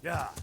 야,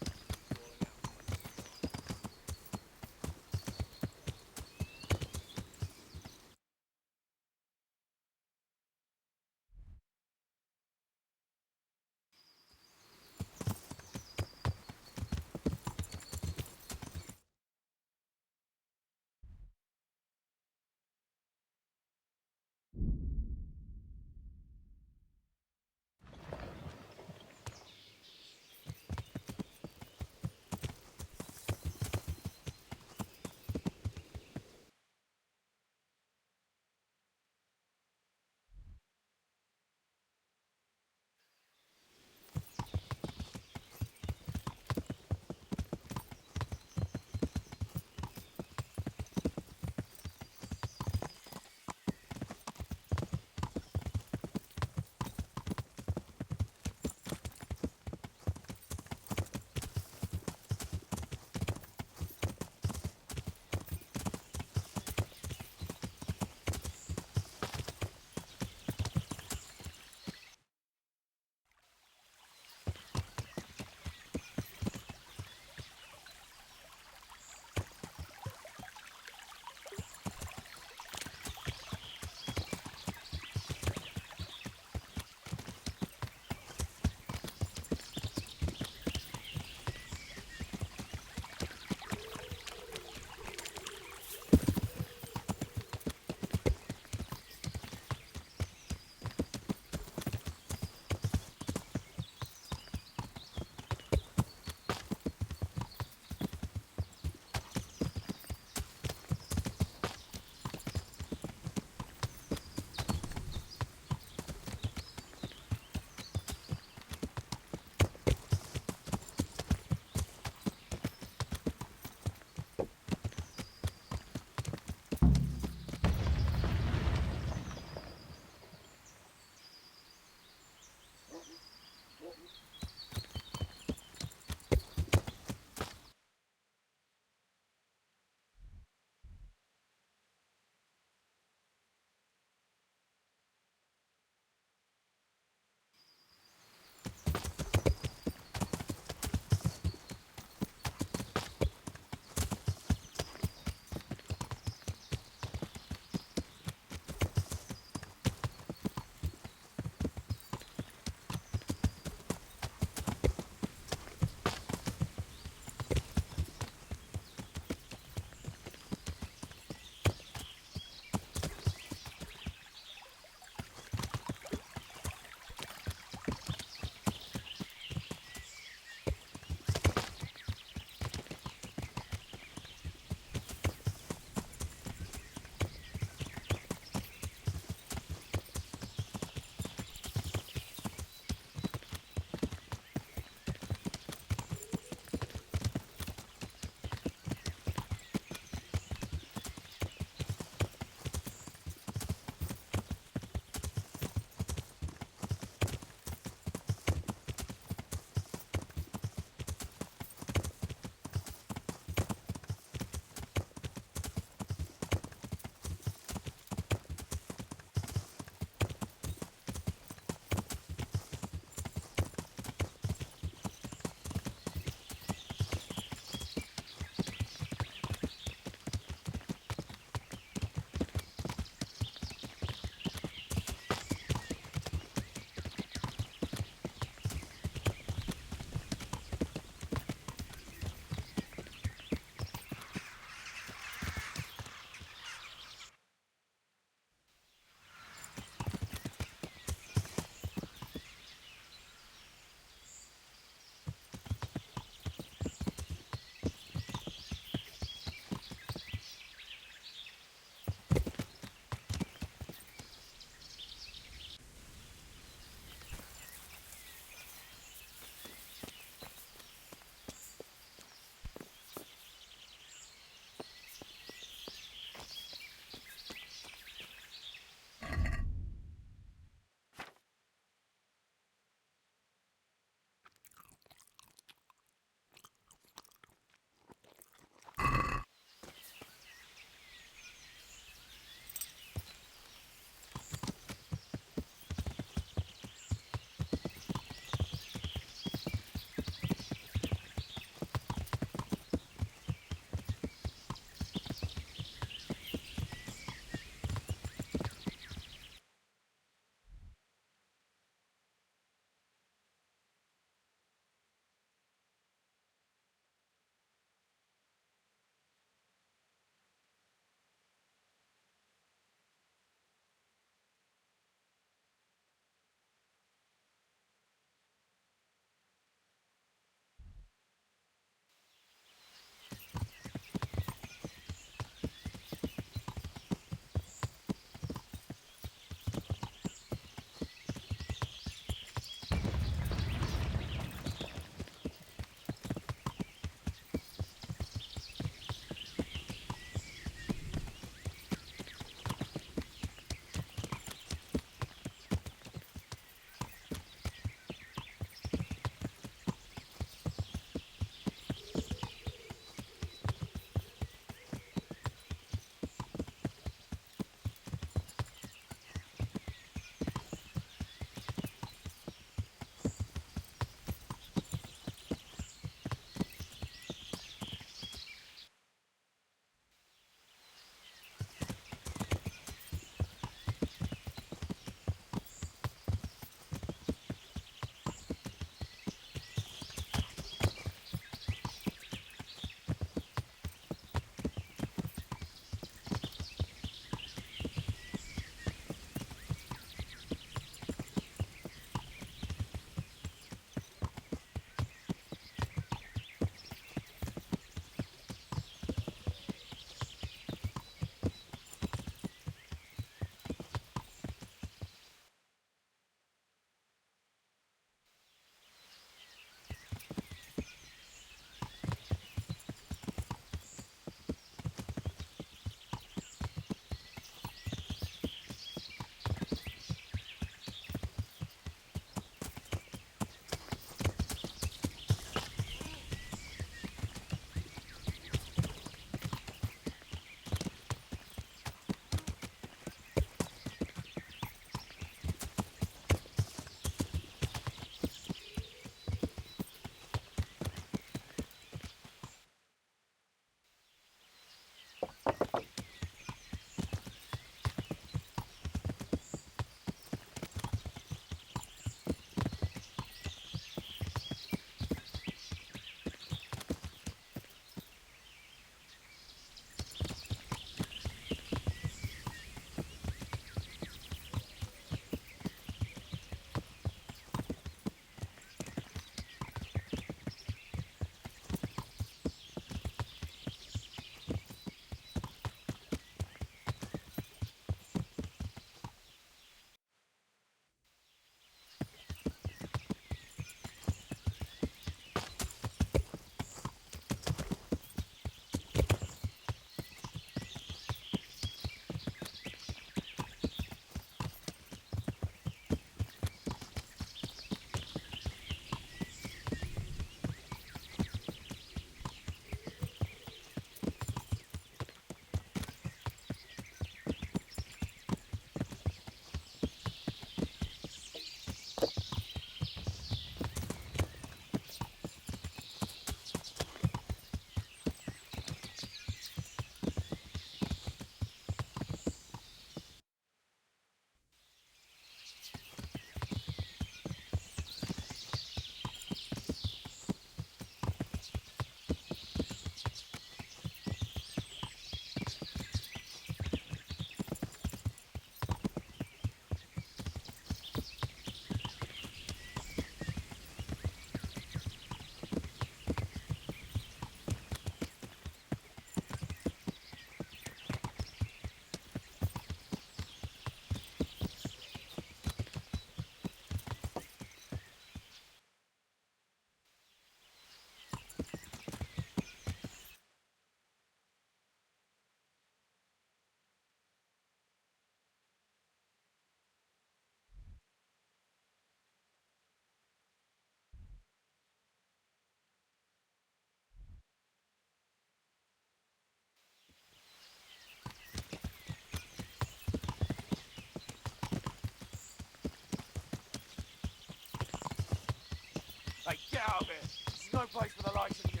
out of here. This is no place for the likes of you.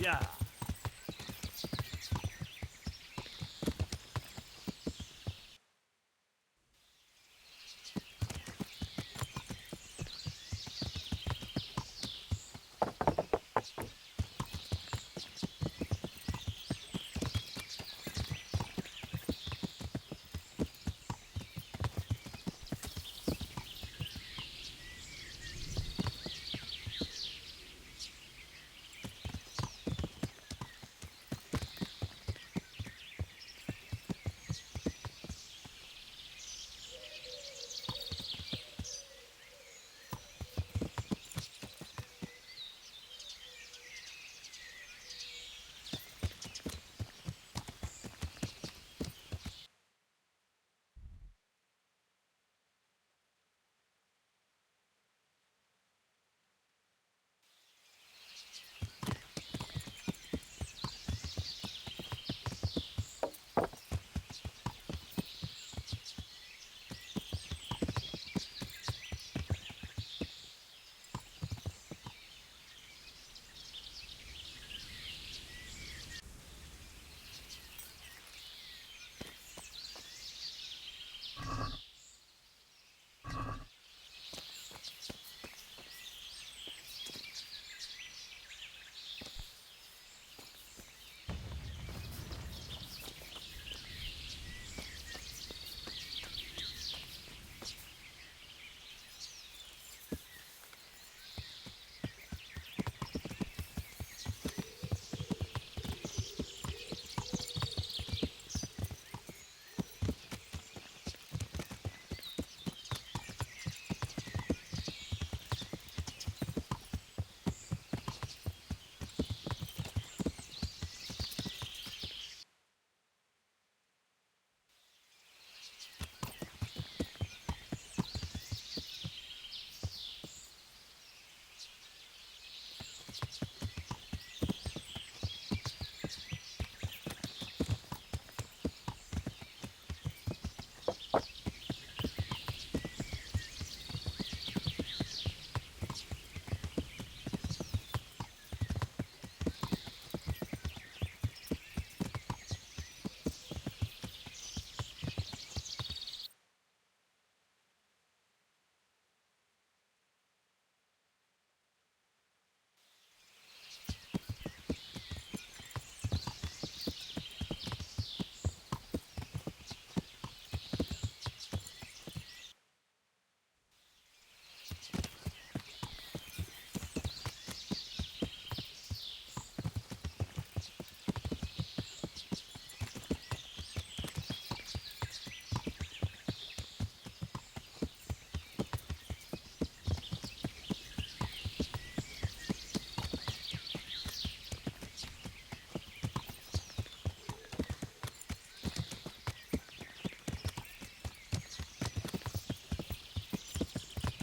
Yeah.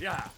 Yeah.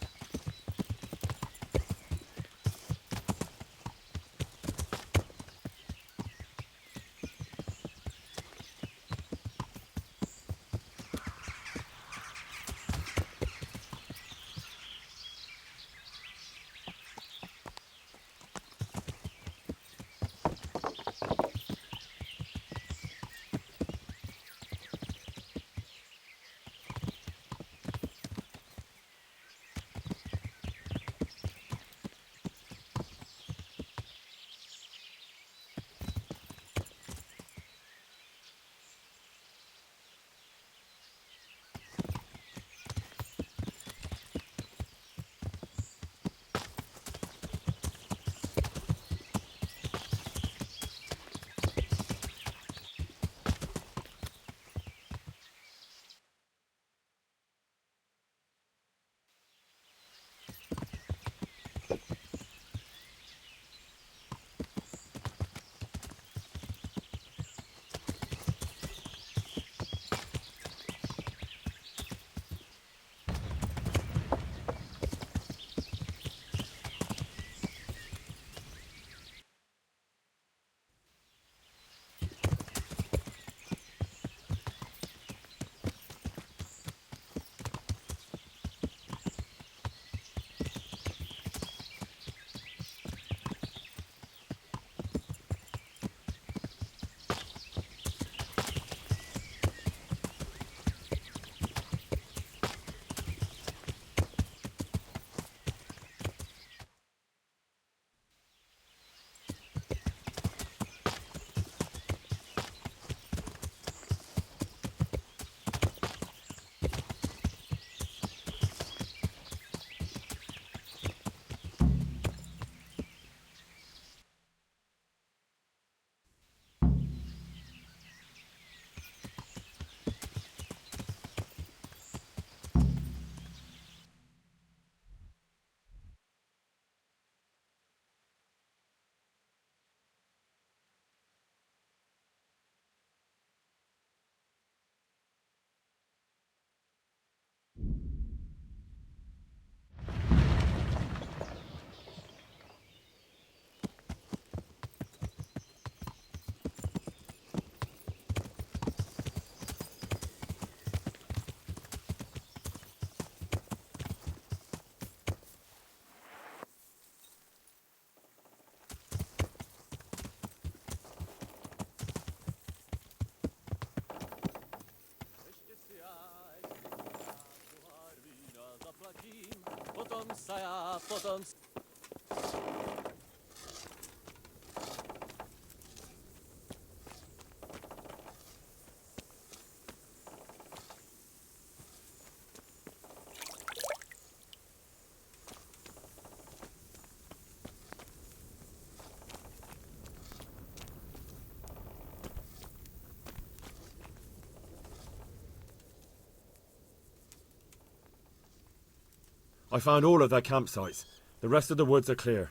I found all of their campsites. The rest of the woods are clear.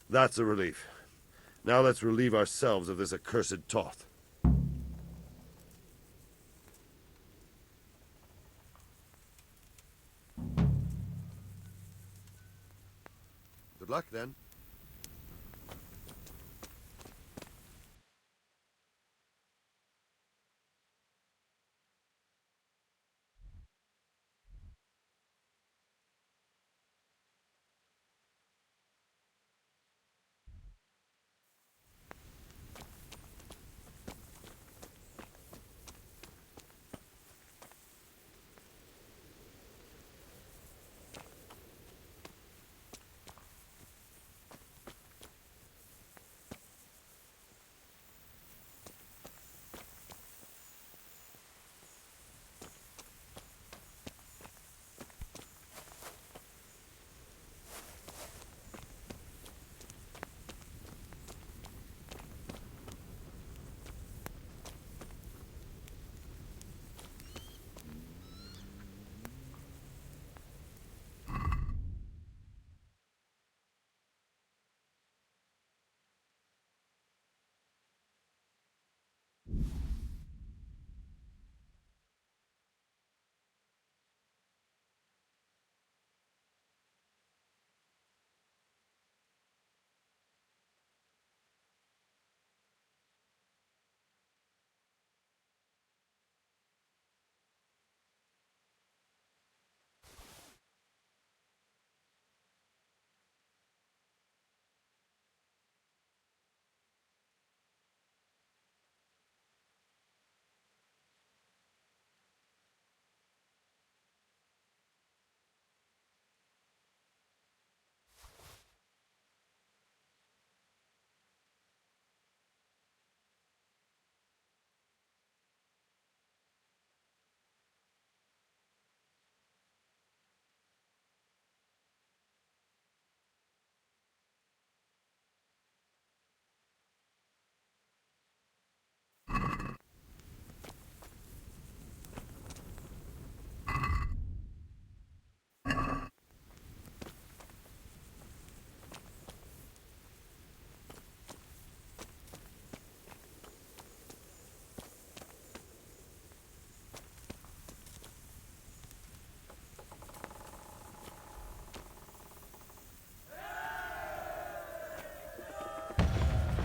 That's a relief. Now let's relieve ourselves of this accursed Toth. Good luck, then.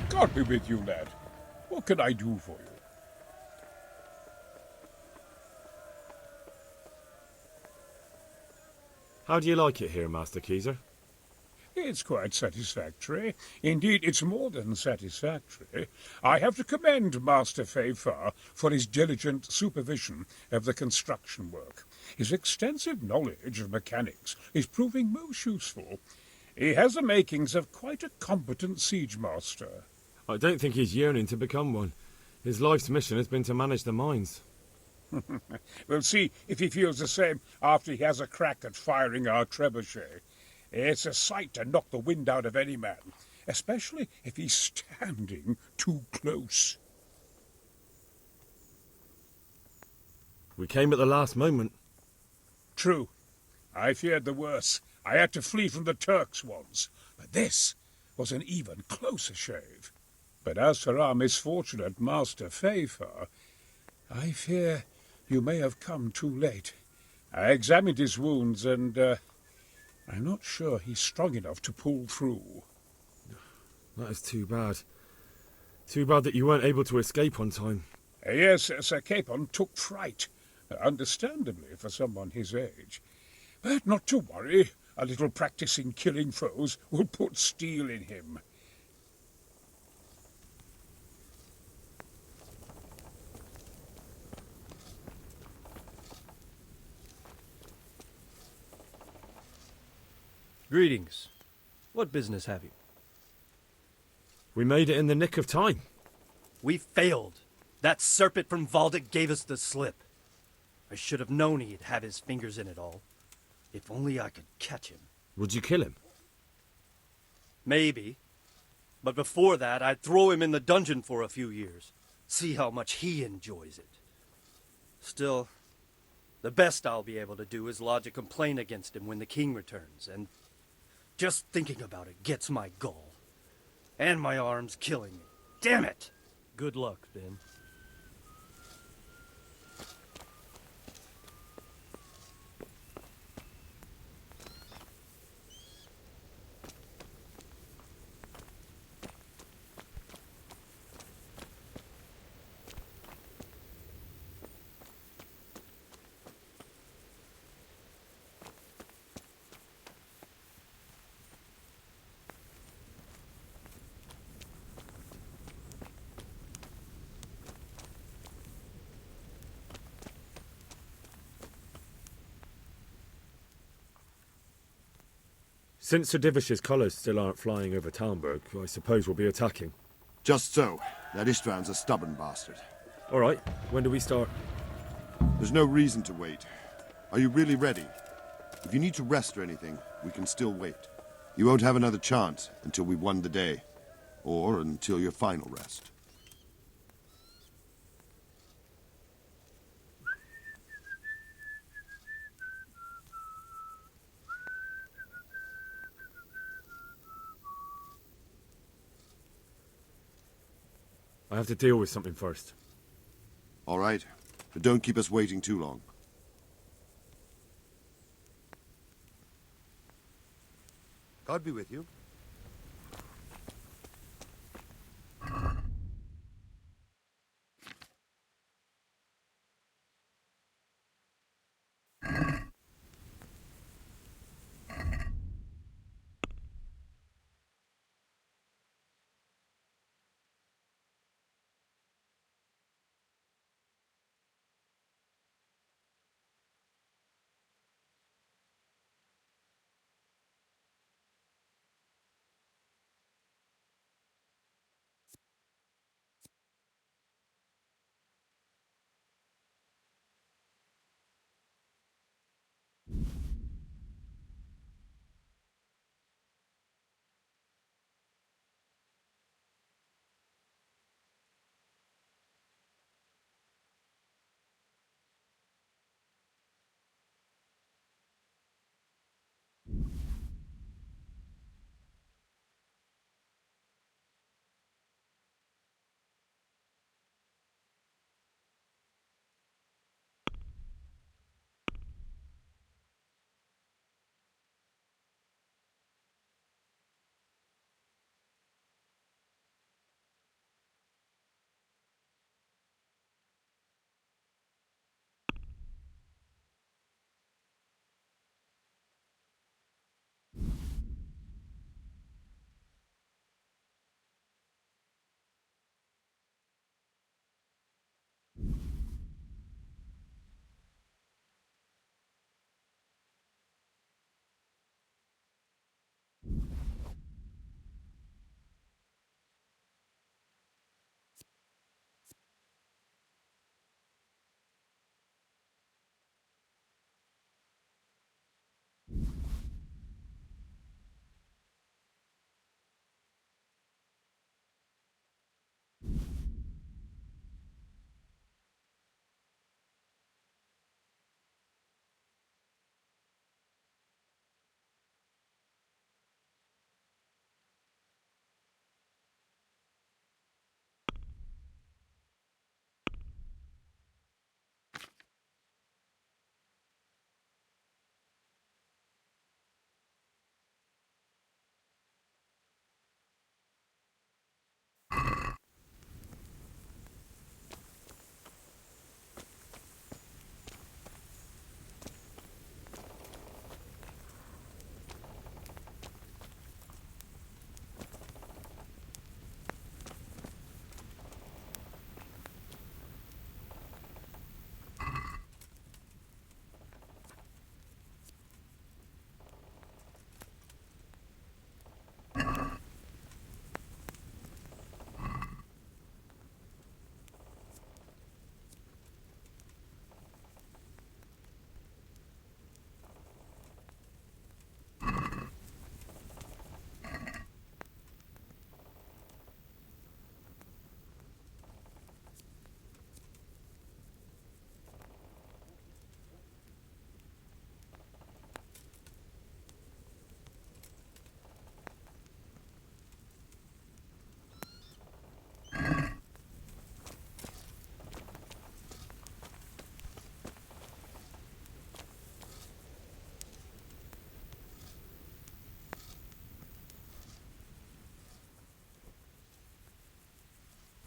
God be with you, lad. What can I do for you? How do you like it here, Master Keezer? It's quite satisfactory. Indeed, it's more than satisfactory. I have to commend Master Fayfar for his diligent supervision of the construction work. His extensive knowledge of mechanics is proving most useful. He has the makings of quite a competent siege master. I don't think he's yearning to become one. His life's mission has been to manage the mines. We'll see if he feels the same after he has a crack at firing our trebuchet. It's a sight to knock the wind out of any man, especially if he's standing too close. We came at the last moment. True. I feared the worst. I had to flee from the Turks once, but this was an even closer shave. But as for our misfortunate Master Fayfar, I fear you may have come too late. I examined his wounds, and I'm not sure he's strong enough to pull through. That is too bad. Too bad that you weren't able to escape on time. Yes, Sir Capon took fright, understandably for someone his age. But not to worry. A little practice in killing foes will put steel in him. Greetings. What business have you? We made it in the nick of time. We failed. That serpent from Valdic gave us the slip. I should have known he'd have his fingers in it all. If only I could catch him. Would you kill him? Maybe. But before that, I'd throw him in the dungeon for a few years. See how much he enjoys it. Still, the best I'll be able to do is lodge a complaint against him when the king returns, and just thinking about it gets my gall. And my arm's killing me. Damn it! Good luck, then. Since Sir Divish's colours still aren't flying over Talmberg, I suppose we'll be attacking. Just so. That Istvan's a stubborn bastard. All right, when do we start? There's no reason to wait. Are you really ready? If you need to rest or anything, we can still wait. You won't have another chance until we've won the day. Or until your final rest. I have to deal with something first. All right, but don't keep us waiting too long. God be with you.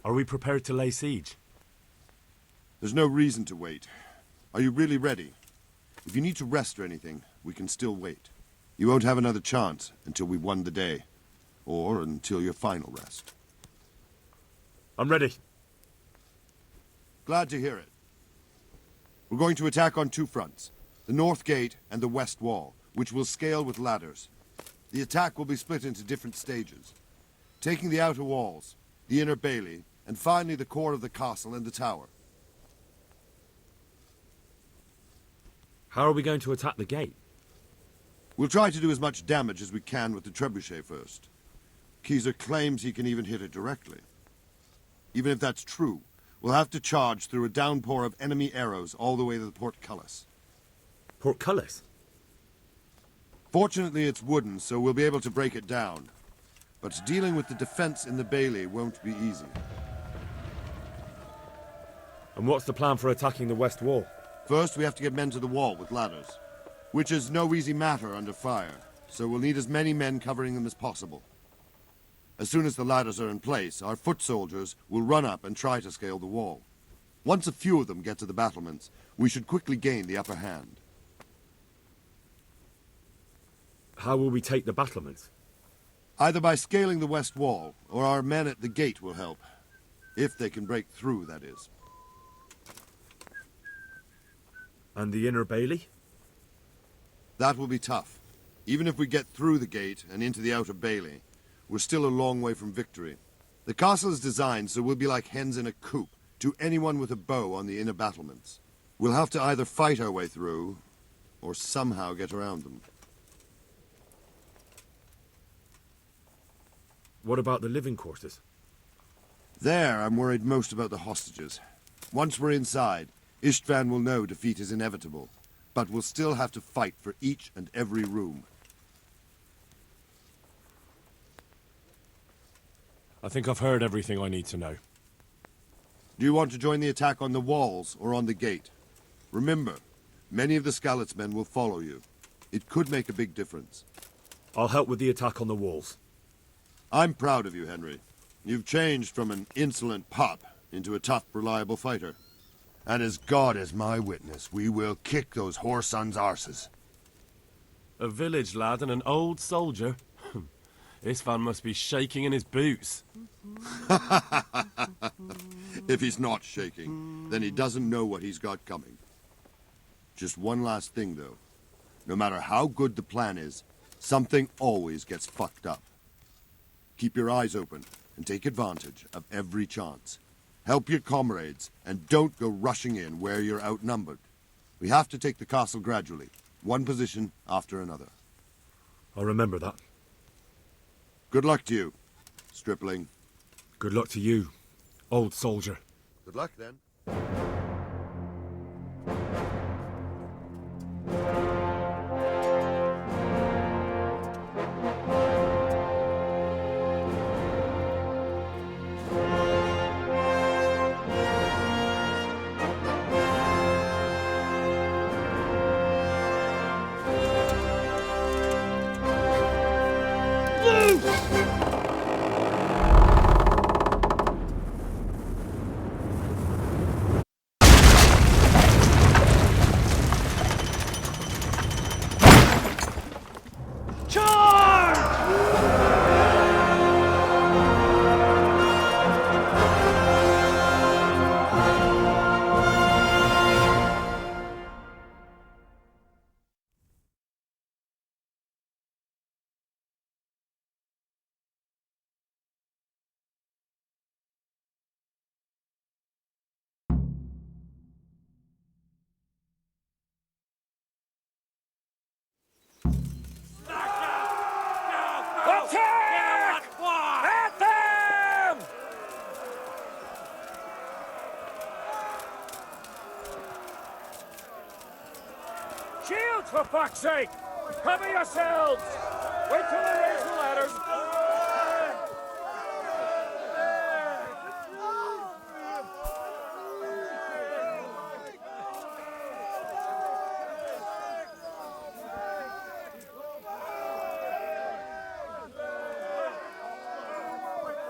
Are we prepared to lay siege? There's no reason to wait. Are you really ready? If you need to rest or anything, we can still wait. You won't have another chance until we've won the day. Or until your final rest. I'm ready. Glad to hear it. We're going to attack on two fronts. The north gate and the west wall, which will scale with ladders. The attack will be split into different stages. Taking the outer walls, the inner bailey, and finally the core of the castle and the tower. How are we going to attack the gate? We'll try to do as much damage as we can with the trebuchet first. Keezer claims he can even hit it directly. Even if that's true, we'll have to charge through a downpour of enemy arrows all the way to the portcullis. Portcullis? Fortunately, it's wooden, so we'll be able to break it down. But dealing with the defense in the bailey won't be easy. And what's the plan for attacking the west wall? First, we have to get men to the wall with ladders, which is no easy matter under fire, so we'll need as many men covering them as possible. As soon as the ladders are in place, our foot soldiers will run up and try to scale the wall. Once a few of them get to the battlements, we should quickly gain the upper hand. How will we take the battlements? Either by scaling the west wall, or our men at the gate will help. If they can break through, that is. And the inner bailey? That will be tough. Even if we get through the gate and into the outer bailey, we're still a long way from victory. The castle is designed so we'll be like hens in a coop to anyone with a bow on the inner battlements. We'll have to either fight our way through, or somehow get around them. What about the living quarters? There, I'm worried most about the hostages. Once we're inside, Istvan will know defeat is inevitable, but we'll still have to fight for each and every room. I think I've heard everything I need to know. Do you want to join the attack on the walls or on the gate? Remember, many of the Skalitz men will follow you. It could make a big difference. I'll help with the attack on the walls. I'm proud of you, Henry. You've changed from an insolent pup into a tough, reliable fighter. And as God is my witness, we will kick those whore sons' arses. A village lad and an old soldier? This van must be shaking in his boots. If he's not shaking, then he doesn't know what he's got coming. Just one last thing, though. No matter how good the plan is, something always gets fucked up. Keep your eyes open and take advantage of every chance. Help your comrades, and don't go rushing in where you're outnumbered. We have to take the castle gradually, one position after another. I'll remember that. Good luck to you, stripling. Good luck to you, old soldier. Good luck, then. Attack! At them! Shield, for fuck's sake! Cover yourselves! Wait till they raise the ladders!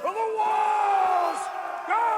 For the walls! Go!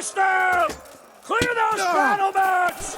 Smash them! Clear those battle mats!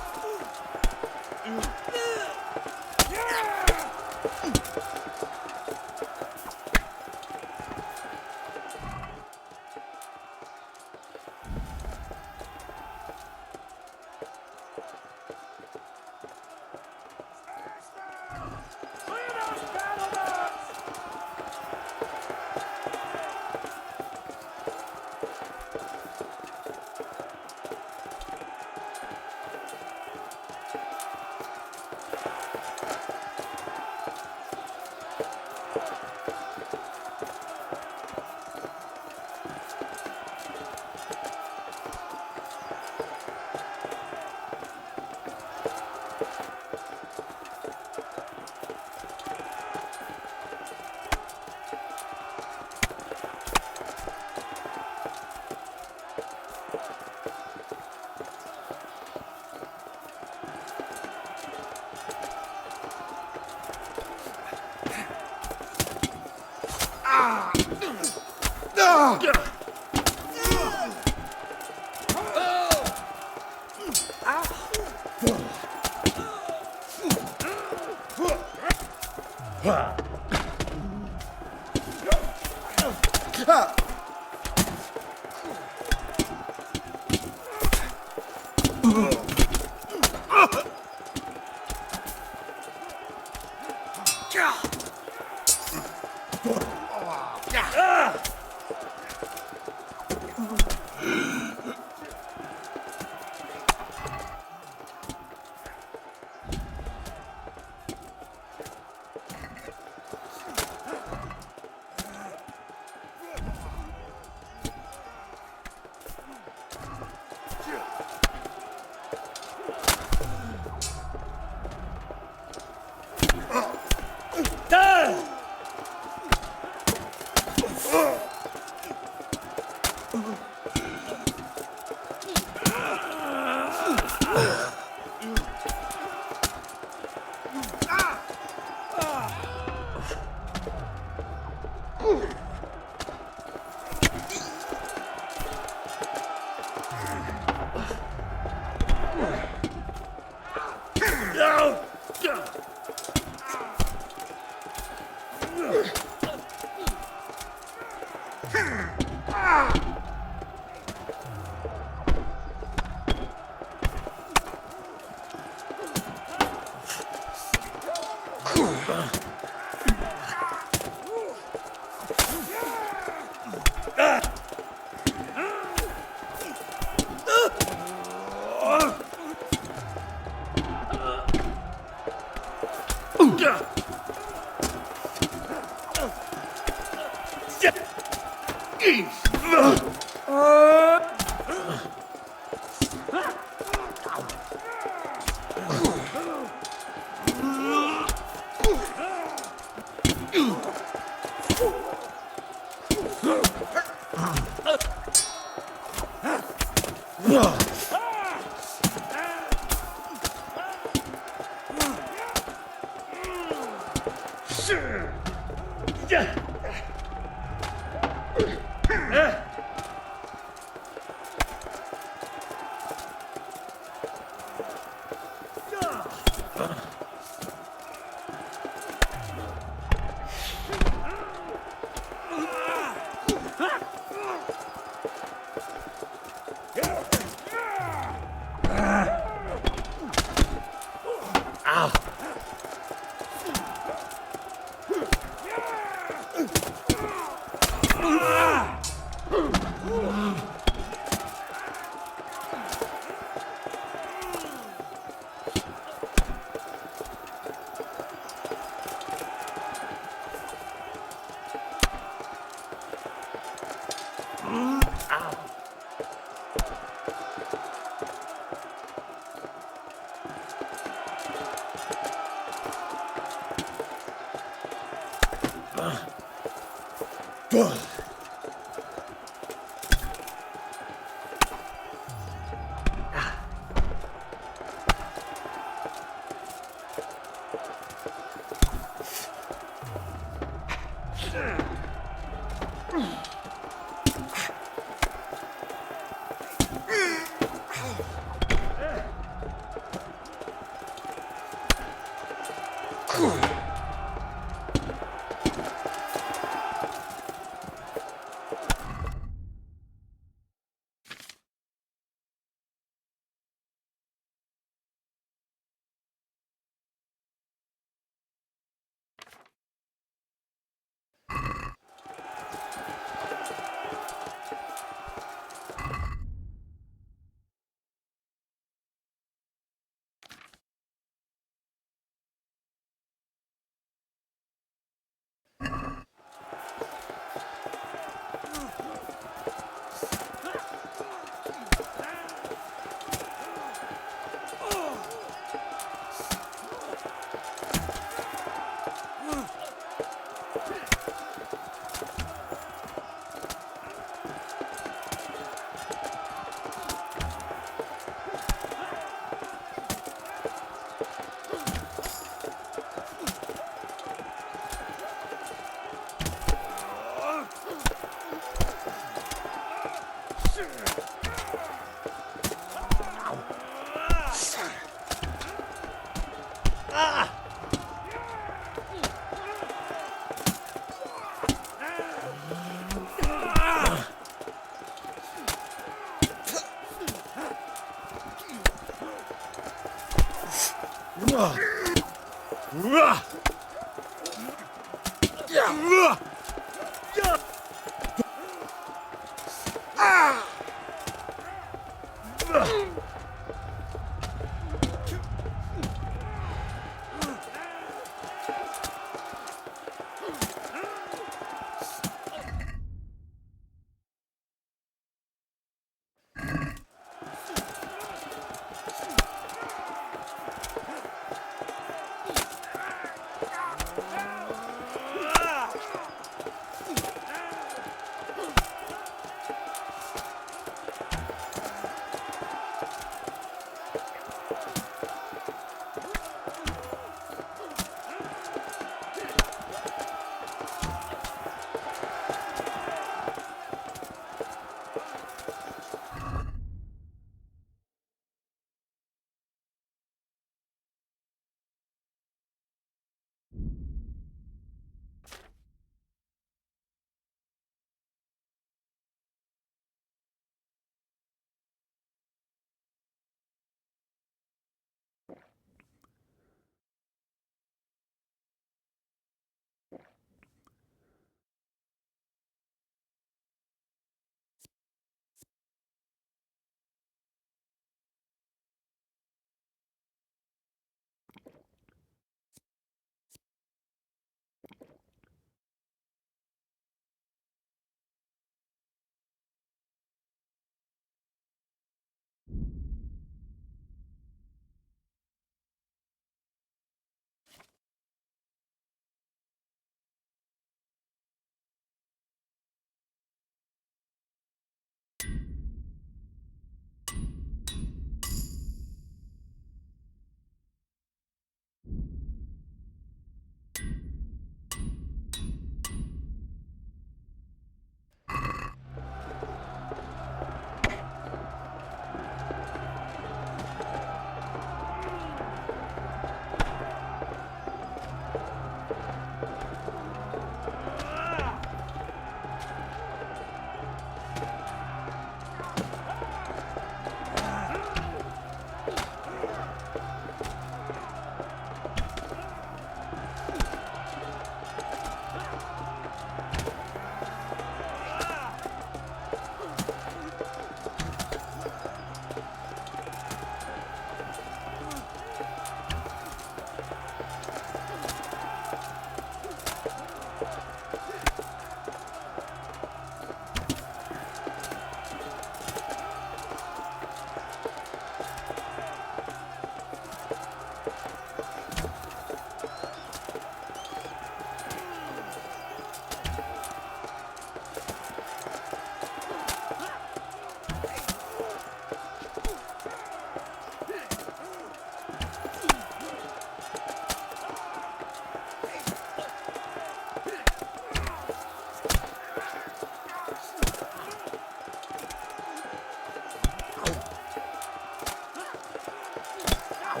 We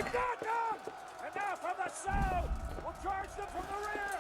got them! And now from the south! We'll charge them from the rear!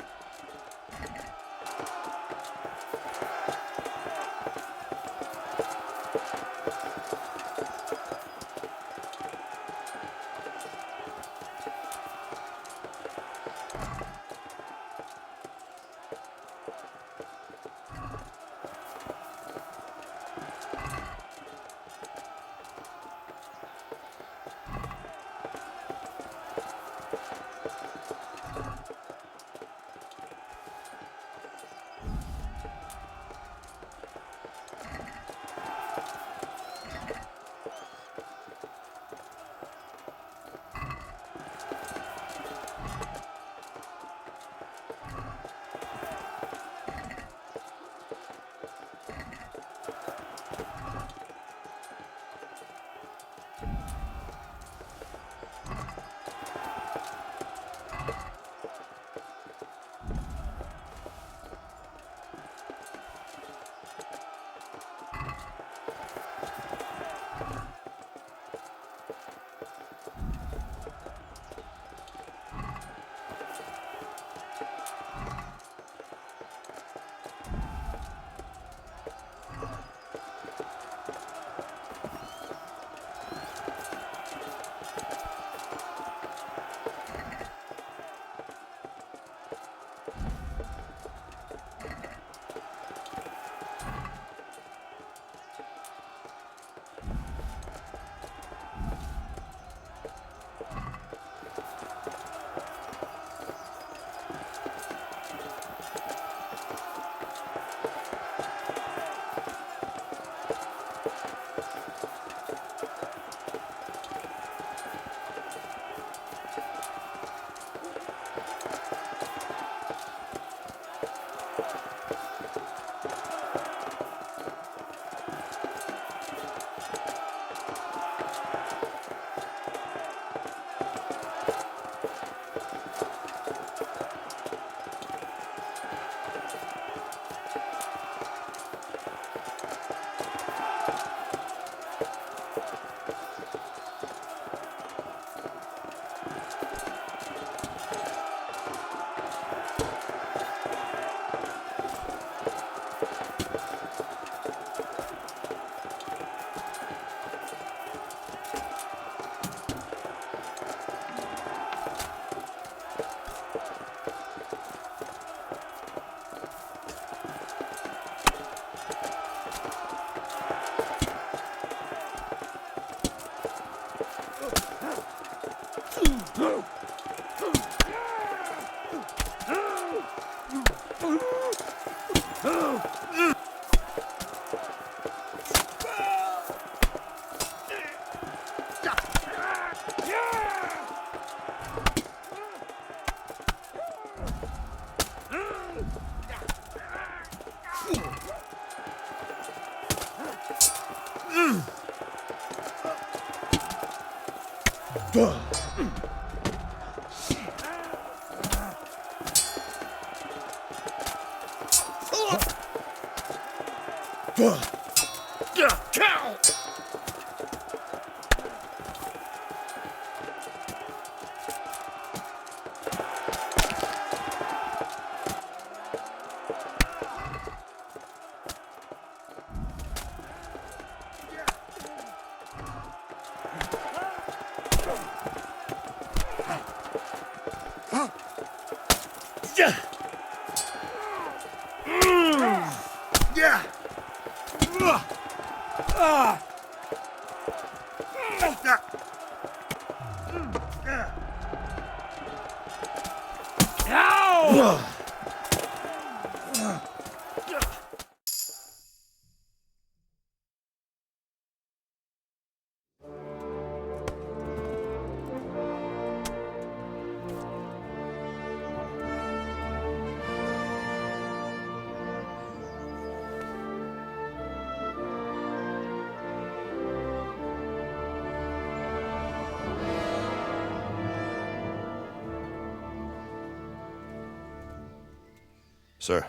Sir,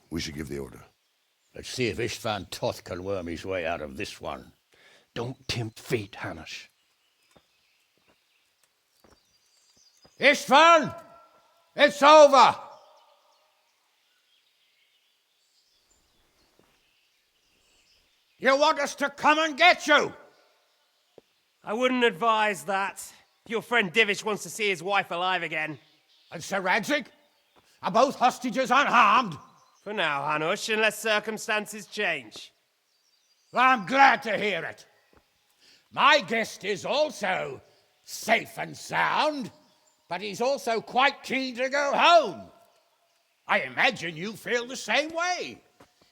we should give the order. Let's see if Istvan Toth can worm his way out of this one. Don't tempt fate, Hanush. Istvan! It's over! You want us to come and get you? I wouldn't advise that. Your friend Divish wants to see his wife alive again. And Sir Radzig? Are both hostages unharmed? For now, Hanush, unless circumstances change. Well, I'm glad to hear it. My guest is also safe and sound, but he's also quite keen to go home. I imagine you feel the same way.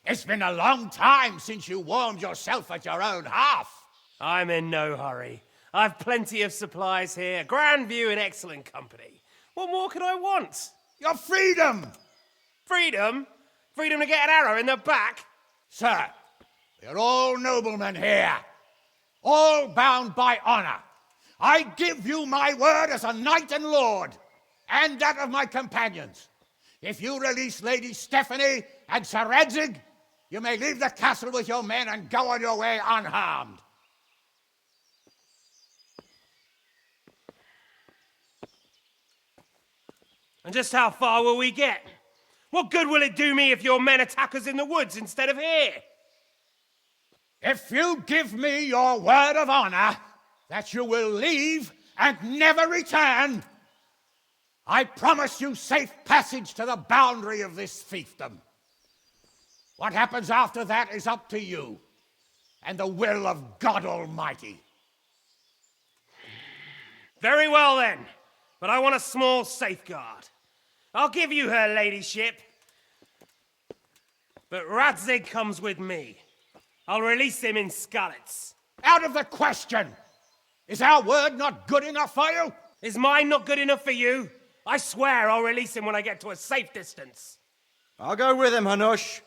It's been a long time since you warmed yourself at your own hearth. I'm in no hurry. I've plenty of supplies here, grand view and excellent company. What more could I want? Your freedom! Freedom? Freedom to get an arrow in the back? Sir, we're all noblemen here, all bound by honor. I give you my word as a knight and lord, and that of my companions. If you release Lady Stephanie and Sir Radzig, you may leave the castle with your men and go on your way unharmed. And just how far will we get? What good will it do me if your men attack us in the woods instead of here? If you give me your word of honor that you will leave and never return, I promise you safe passage to the boundary of this fiefdom. What happens after that is up to you and the will of God Almighty. Very well then, but I want a small safeguard. I'll give you her ladyship, but Radzig comes with me. I'll release him in Skalitz. Out of the question! Is our word not good enough for you? Is mine not good enough for you? I swear I'll release him when I get to a safe distance. I'll go with him, Hanush.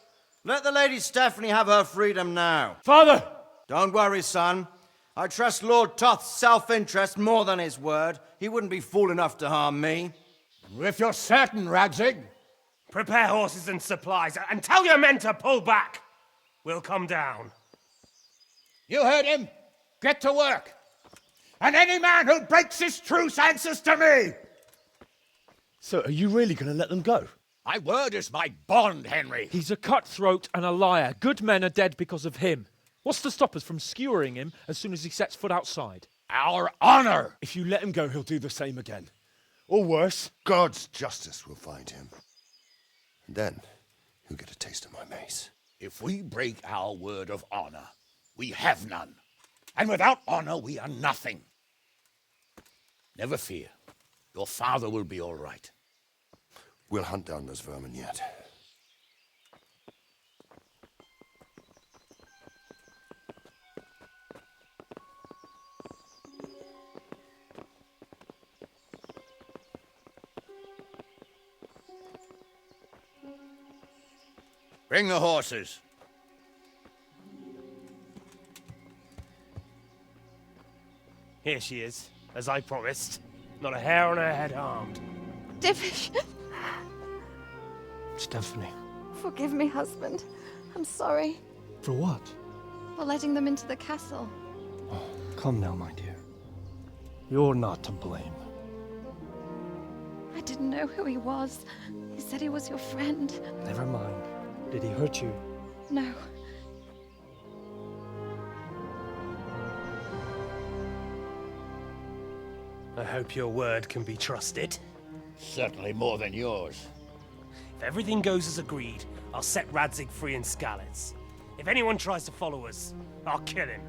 Let the Lady Stephanie have her freedom now. Father! Don't worry, son. I trust Lord Toth's self-interest more than his word. He wouldn't be fool enough to harm me. If you're certain, Radzig. Prepare horses and supplies, and tell your men to pull back. We'll come down. You heard him. Get to work. And any man who breaks his truce answers to me. So, are you really going to let them go? My word is my bond, Henry. He's a cutthroat and a liar. Good men are dead because of him. What's to stop us from skewering him as soon as he sets foot outside? Our honor. If you let him go, he'll do the same again. Or worse. God's justice will find him. And then he'll get a taste of my mace. If we break our word of honor, we have none. And without honor, we are nothing. Never fear. Your father will be all right. We'll hunt down those vermin yet. Bring the horses. Here she is. as I promised. Not a hair on her head harmed. Divish, Stephanie. forgive me, husband. I'm sorry For what? for letting them into the castle. Come now, my dear. You're not to blame. I didn't know who he was. He said he was your friend. Never mind. Did he hurt you? No. I hope your word can be trusted. Certainly more than yours. If everything goes as agreed, I'll set Radzig free in Skalitz. If anyone tries to follow us, I'll kill him.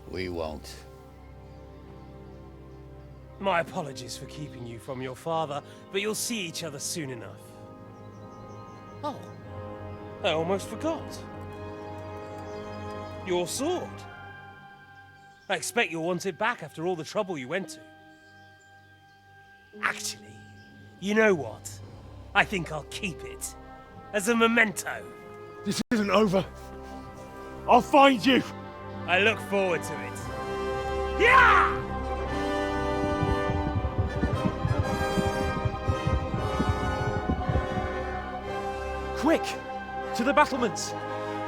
We won't. My apologies for keeping you from your father, but you'll see each other soon enough. Oh, I almost forgot. Your sword. I expect you'll want it back after all the trouble you went to. Actually, you know what? I think I'll keep it. As a memento. This isn't over. I'll find you. I look forward to it. Yeah! Quick! To the battlements!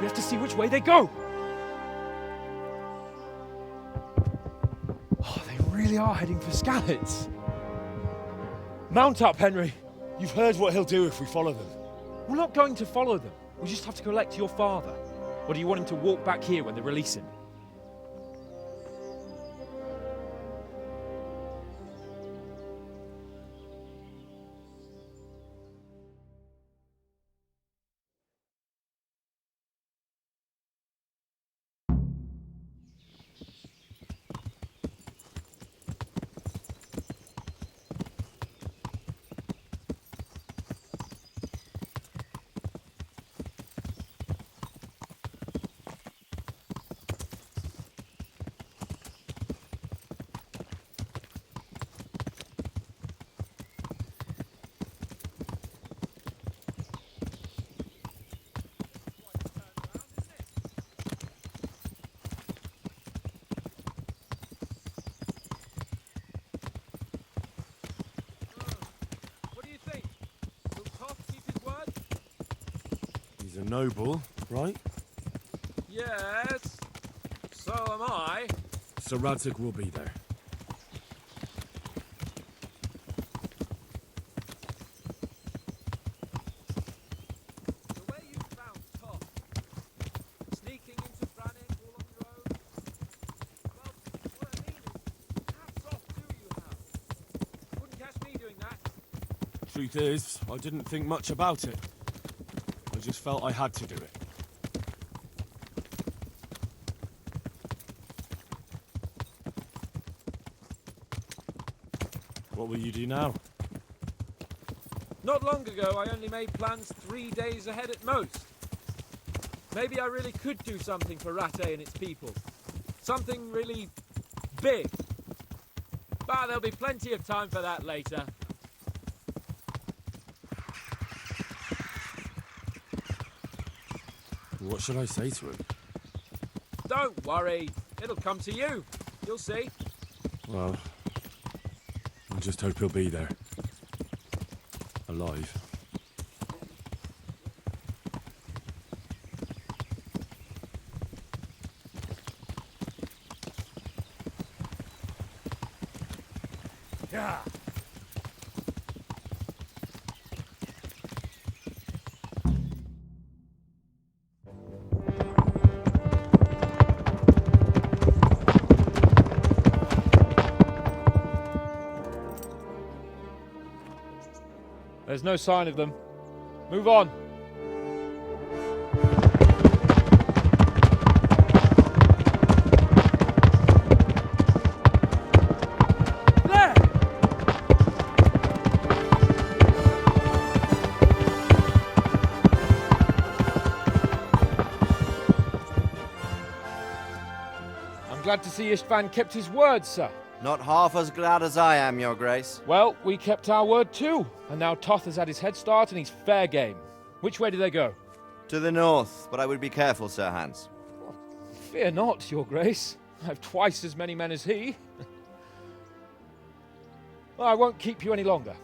We have to see which way they go! Oh, they really are heading for Skalitz. Mount up, Henry. You've heard what he'll do if we follow them. We're not going to follow them. We just have to collect your father. Or do you want him to walk back here when they release him? He's a noble, right? Yes, so am I. So Radzig will be there. The way you found Tom, sneaking into Brannick all on your own. Well, what I mean is, hats off to you, Hal. Wouldn't catch me doing that. Truth is, I didn't think much about it. I just felt I had to do it. What will you do now? Not long ago, I only made plans 3 days ahead at most. Maybe I really could do something for Rattay and its people. Something really big. But there'll be plenty of time for that later. What should I say to him? Don't worry. It'll come to you. You'll see. Well, I just hope he'll be there. Alive. Yeah. There's no sign of them. Move on. There! I'm glad to see Istvan kept his word, sir. Not half as glad as I am, Your Grace. Well, we kept our word too. And now Toth has had his head start and he's fair game. Which way do they go? To the north, but I would be careful, Sir Hans. Fear not, Your Grace. I have twice as many men as he. Well, I won't keep you any longer.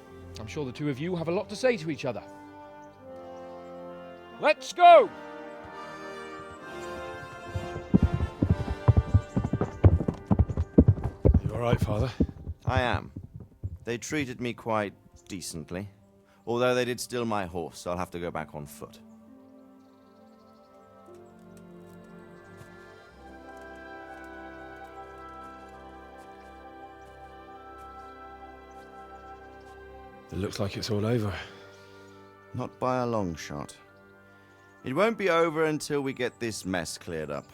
I'm sure the two of you have a lot to say to each other. Let's go! You alright, Father? I am. They treated me quite decently. Although they did steal my horse, so I'll have to go back on foot. It looks like it's all over. Not by a long shot. It won't be over until we get this mess cleared up.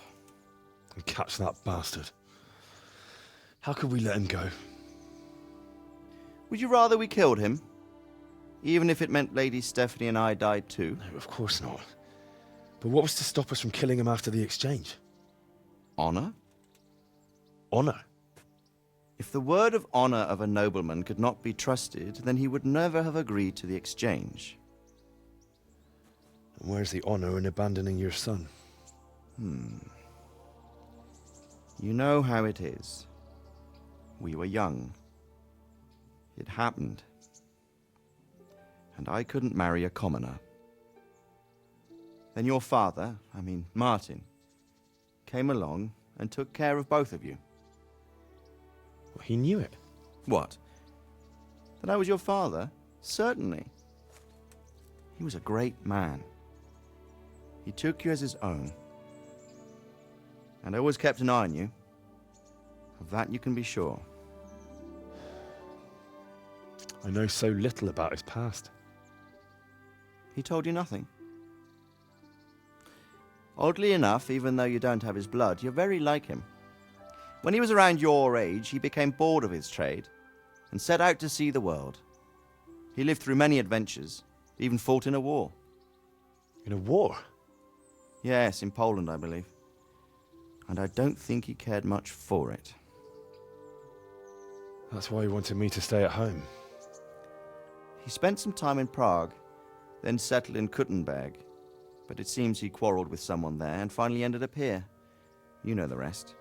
And catch that bastard. How could we let him go? Would you rather we killed him? Even if it meant Lady Stephanie and I died too? No, of course not. But what was to stop us from killing him after the exchange? Honor? Honor? If the word of honor of a nobleman could not be trusted, then he would never have agreed to the exchange. And where's the honor in abandoning your son? You know how it is. We were young. It happened. And I couldn't marry a commoner. Then your father, Martin, came along and took care of both of you. Well, he knew it. What? That I was your father? Certainly. He was a great man. He took you as his own. And always kept an eye on you. Of that you can be sure. I know so little about his past. He told you nothing? Oddly enough, even though you don't have his blood, you're very like him. When he was around your age, he became bored of his trade and set out to see the world. He lived through many adventures, even fought in a war. In a war? Yes, in Poland, I believe. And I don't think he cared much for it. That's why he wanted me to stay at home. He spent some time in Prague, then settled in Kuttenberg. But it seems he quarreled with someone there and finally ended up here. You know the rest.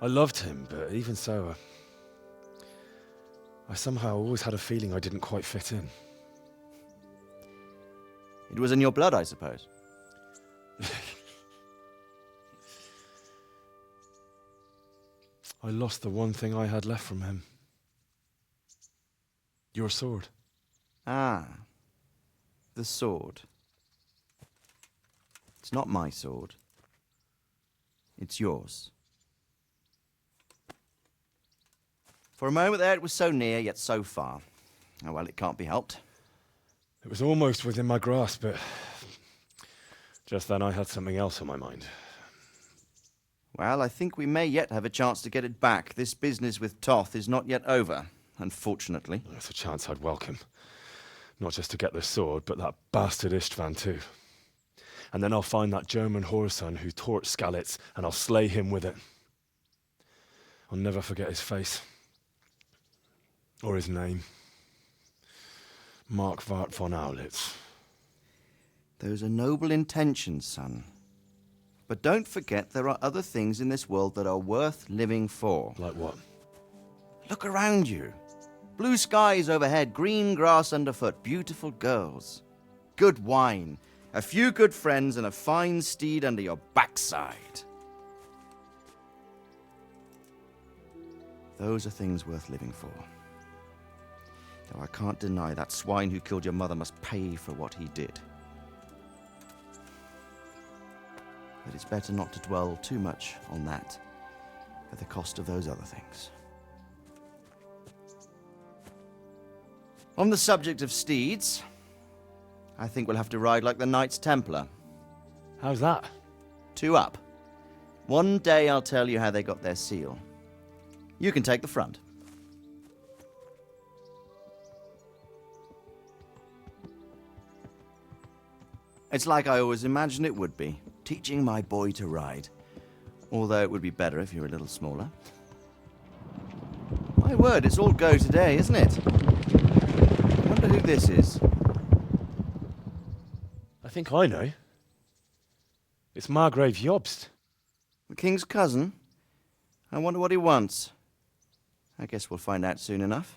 I loved him, but even so, I somehow always had a feeling I didn't quite fit in. It was in your blood, I suppose. I lost the one thing I had left from him. Your sword. Ah, the sword. It's not my sword. It's yours. For a moment there it was so near, yet so far. Oh well, it can't be helped. It was almost within my grasp, but just then I had something else on my mind. Well, I think we may yet have a chance to get it back. This business with Toth is not yet over, unfortunately. That's a chance I'd welcome. Not just to get the sword, but that bastard Istvan too. And then I'll find that German whoreson who torched Skalitz, and I'll slay him with it. I'll never forget his face. Or his name. Markwart von Aulitz. Those are noble intentions, son. But don't forget there are other things in this world that are worth living for. Like what? Look around you. Blue skies overhead, green grass underfoot, beautiful girls. Good wine, a few good friends, and a fine steed under your backside. Those are things worth living for. Though I can't deny that swine who killed your mother must pay for what he did. But it's better not to dwell too much on that at the cost of those other things. On the subject of steeds, I think we'll have to ride like the Knights Templar. How's that? 2 up. One day I'll tell you how they got their seal. You can take the front. It's like I always imagined it would be, teaching my boy to ride. Although it would be better if you were a little smaller. My word, it's all go today, isn't it? I wonder who this is. I think I know. It's Margrave Jobst. The king's cousin? I wonder what he wants. I guess we'll find out soon enough.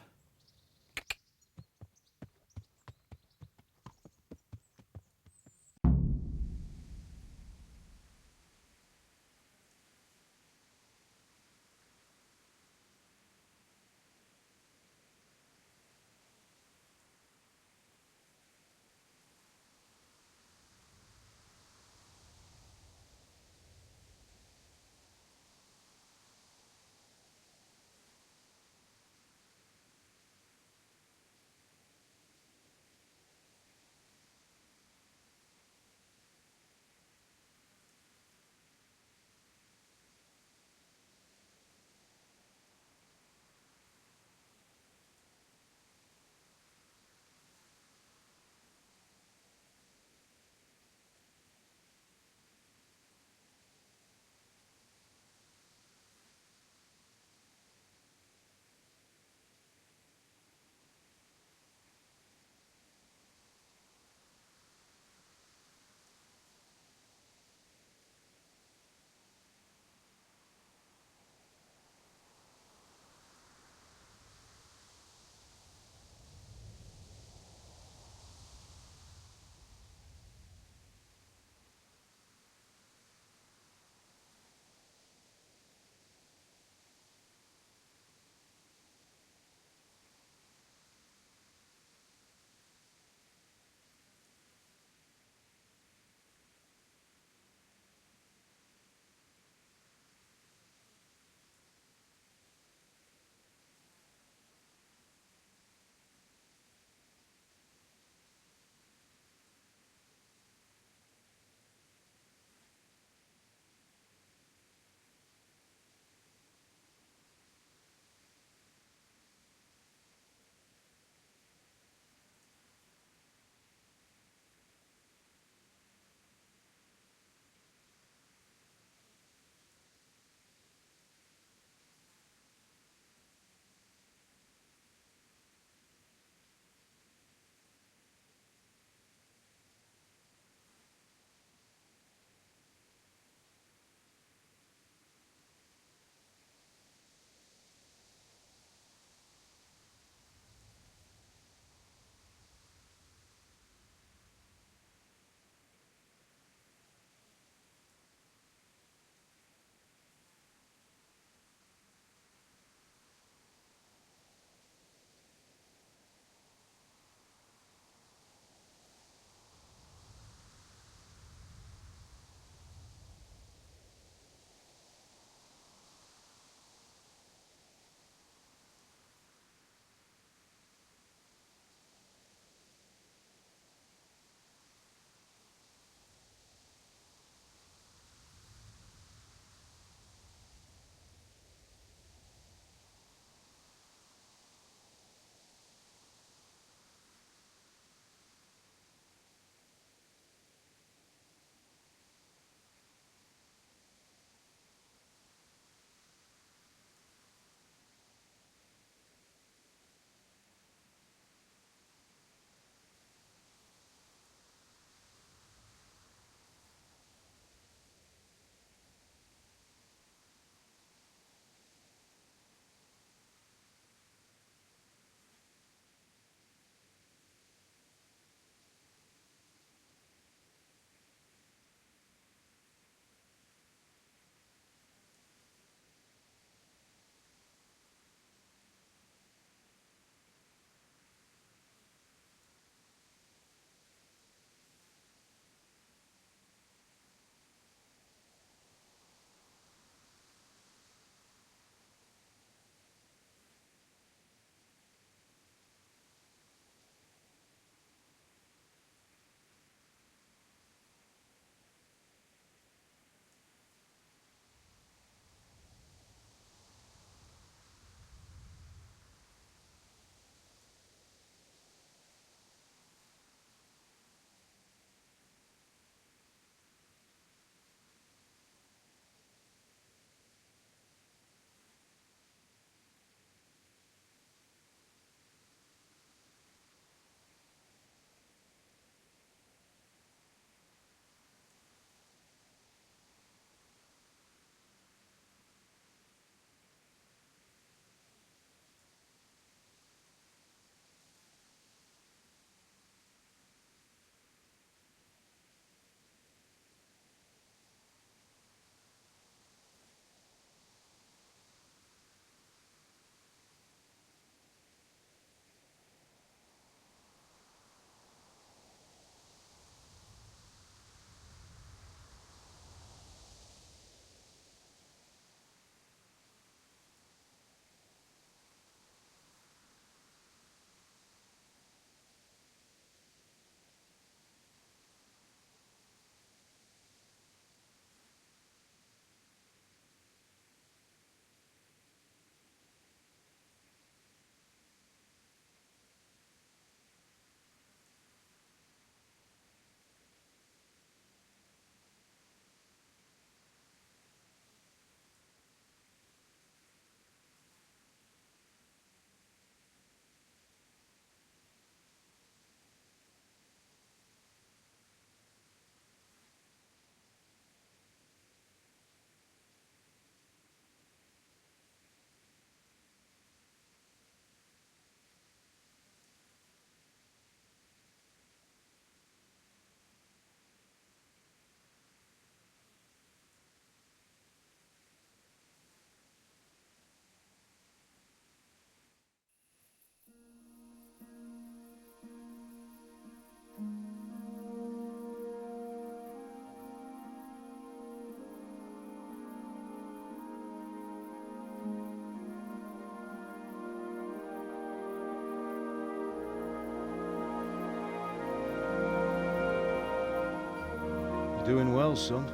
Doing well, son.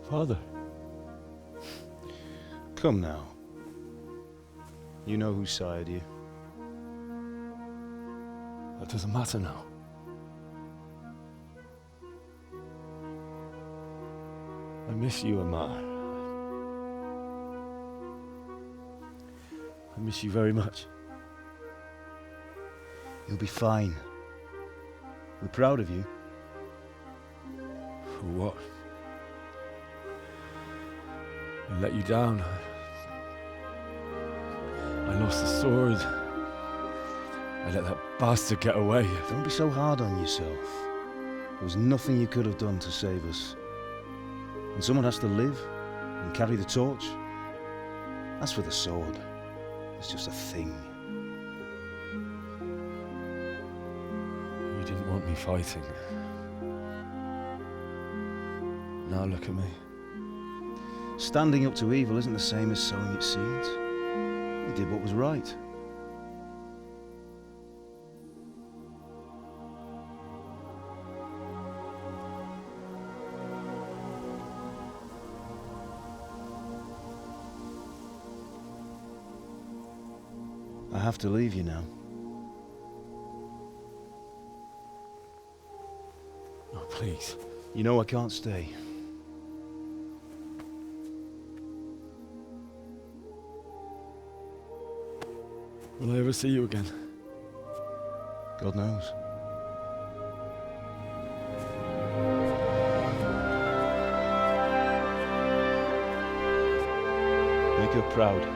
Father. Come now. You know who sired you. That doesn't matter now. I miss you, Amar. I miss you very much. You'll be fine. We're proud of you. For what? I let you down. I lost the sword. I let that bastard get away. Don't be so hard on yourself. There was nothing you could have done to save us. And someone has to live and carry the torch. As for the sword, it's just a thing. You didn't want me fighting. Now look at me. Standing up to evil isn't the same as sowing its seeds. You did what was right. I have to leave you now. Oh, please. You know I can't stay. Will I ever see you again? God knows. Make her proud.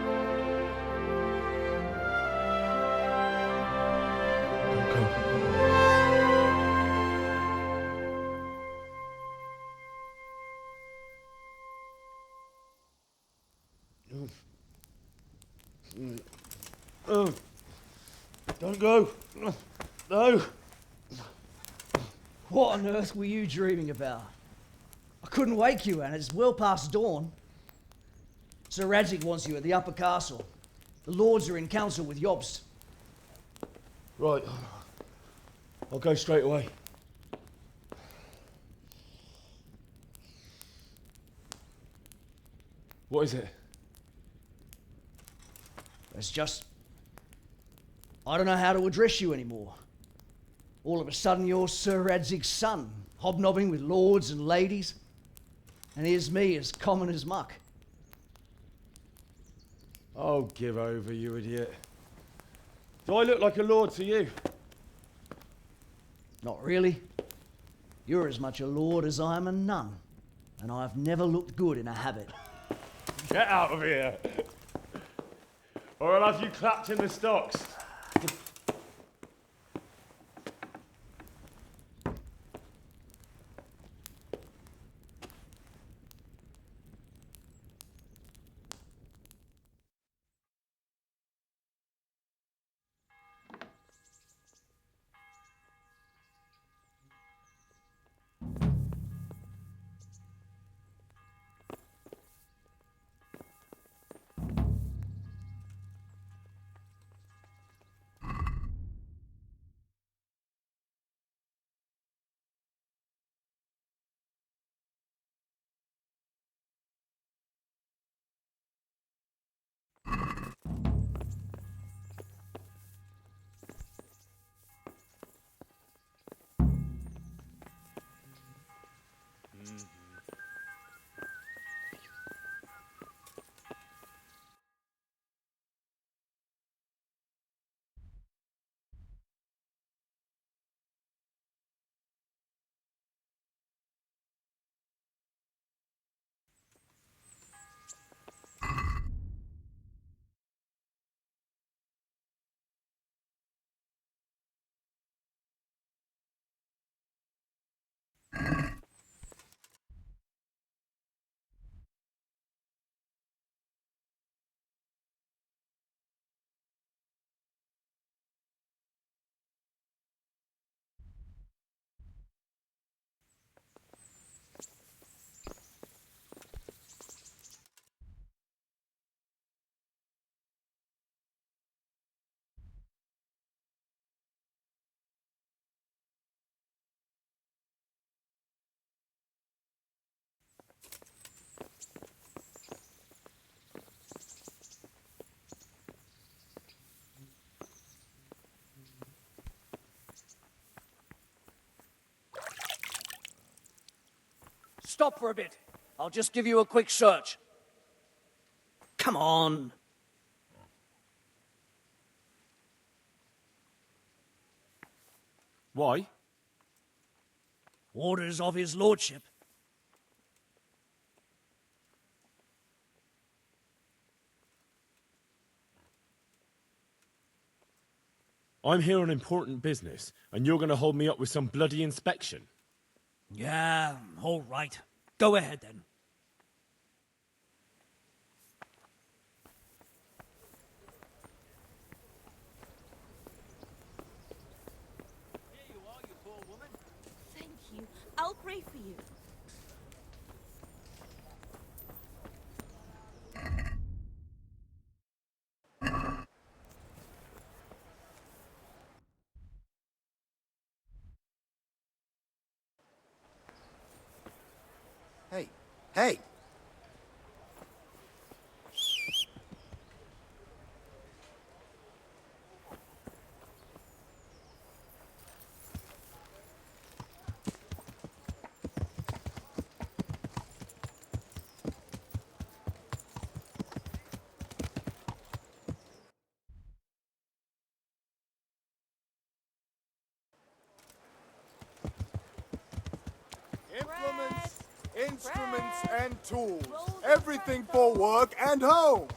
Don't go. Oh, don't go. No. What on earth were you dreaming about? I couldn't wake you, and it's well past dawn. Sir Radzig wants you at the upper castle. The lords are in council with Jobst. Right. I'll go straight away. What is it? It's just... I don't know how to address you anymore. All of a sudden you're Sir Radzig's son, hobnobbing with lords and ladies. And here's me, as common as muck. Oh, give over, you idiot. Do I look like a lord to you? Not really. You're as much a lord as I am a nun. And I've never looked good in a habit. Get out of here! Or I'll have you clapped in the stocks. stop for a bit. I'll just give you a quick search. Come on. Why? Orders of his lordship. I'm here on important business, and you're going to hold me up with some bloody inspection? Yeah, all right. Go ahead then. Here you are, you poor woman. Thank you. I'll pray for you. Hey, hey! Implements, instruments, and tools. Everything for work and home.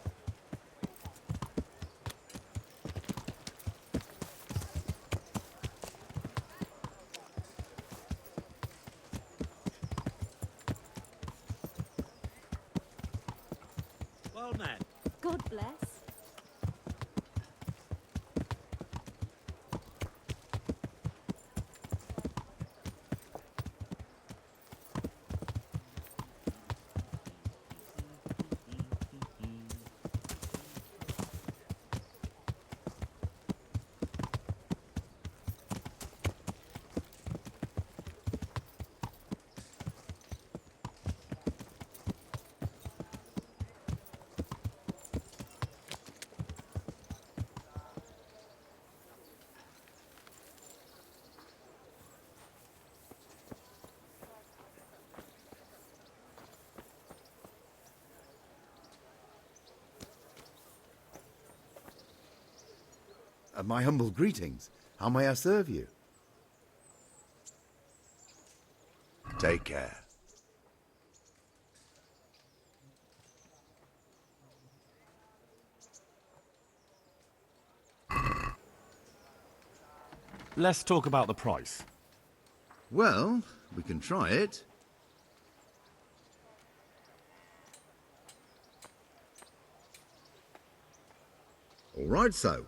Well, man. God bless. My humble greetings. How may I serve you? Take care. Let's talk about the price. Well, we can try it. All right, so.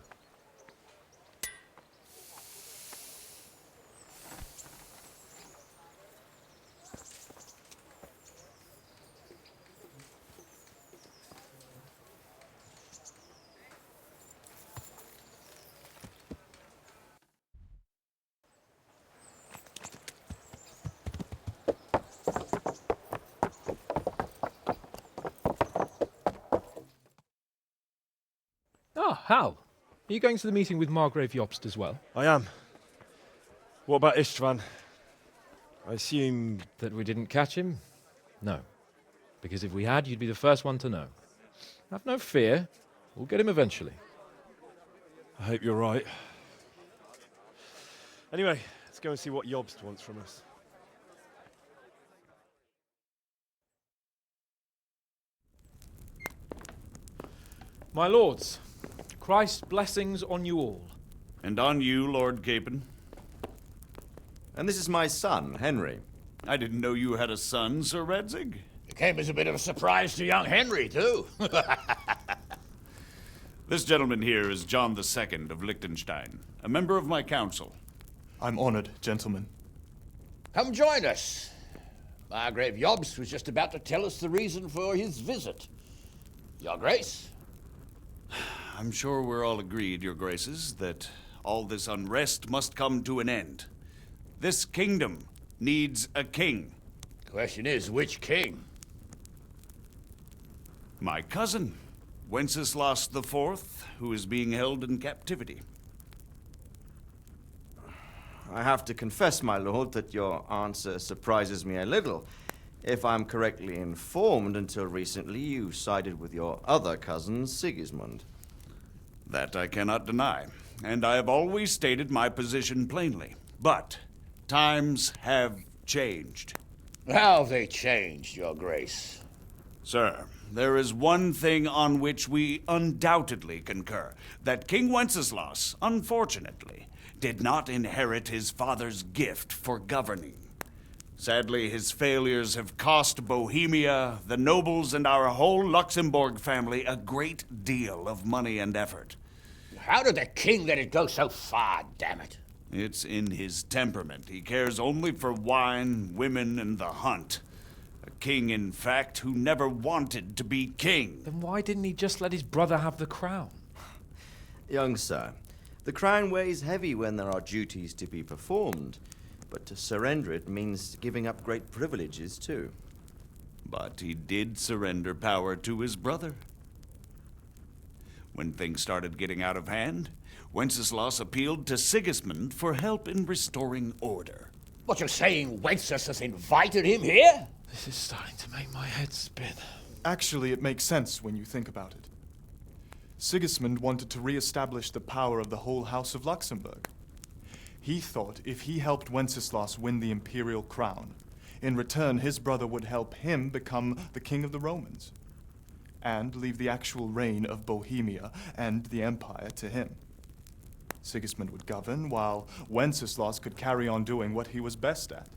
Ah, Hal. Are you going to the meeting with Margrave Jobst as well? I am. What about Istvan? I assume... That we didn't catch him? No. Because if we had, you'd be the first one to know. Have no fear. We'll get him eventually. I hope you're right. Anyway, let's go and see what Jobst wants from us. My lords, Christ's blessings on you all. And on you, Lord Capon. And this is my son, Henry. I didn't know you had a son, Sir Redzig. It came as a bit of a surprise to young Henry, too. This gentleman here is John II of Liechtenstein, a member of my council. I'm honored, gentlemen. Come join us. Margrave Jobst was just about to tell us the reason for his visit. Your Grace? I'm sure we're all agreed, Your Graces, that all this unrest must come to an end. This kingdom needs a king. Question is, which king? My cousin, Wenceslas IV, who is being held in captivity. I have to confess, my lord, that your answer surprises me a little. If I'm correctly informed, until recently you sided with your other cousin, Sigismund. That I cannot deny, and I have always stated my position plainly. But times have changed. How have they changed, Your Grace? Sir, there is one thing on which we undoubtedly concur, that King Wenceslas, unfortunately, did not inherit his father's gift for governing. Sadly, his failures have cost Bohemia, the nobles, and our whole Luxembourg family a great deal of money and effort. How did the king let it go so far, damn it? It's in his temperament. He cares only for wine, women, and the hunt. A king, in fact, who never wanted to be king. Then why didn't he just let his brother have the crown? Young sir, the crown weighs heavy when there are duties to be performed, but to surrender it means giving up great privileges too. But he did surrender power to his brother. When things started getting out of hand, Wenceslas appealed to Sigismund for help in restoring order. What, you're saying Wenceslas invited him here? This is starting to make my head spin. Actually, it makes sense when you think about it. Sigismund wanted to re-establish the power of the whole House of Luxembourg. He thought if he helped Wenceslas win the imperial crown, in return his brother would help him become the king of the Romans, and leave the actual reign of Bohemia and the empire to him. Sigismund would govern, while Wenceslas could carry on doing what he was best at,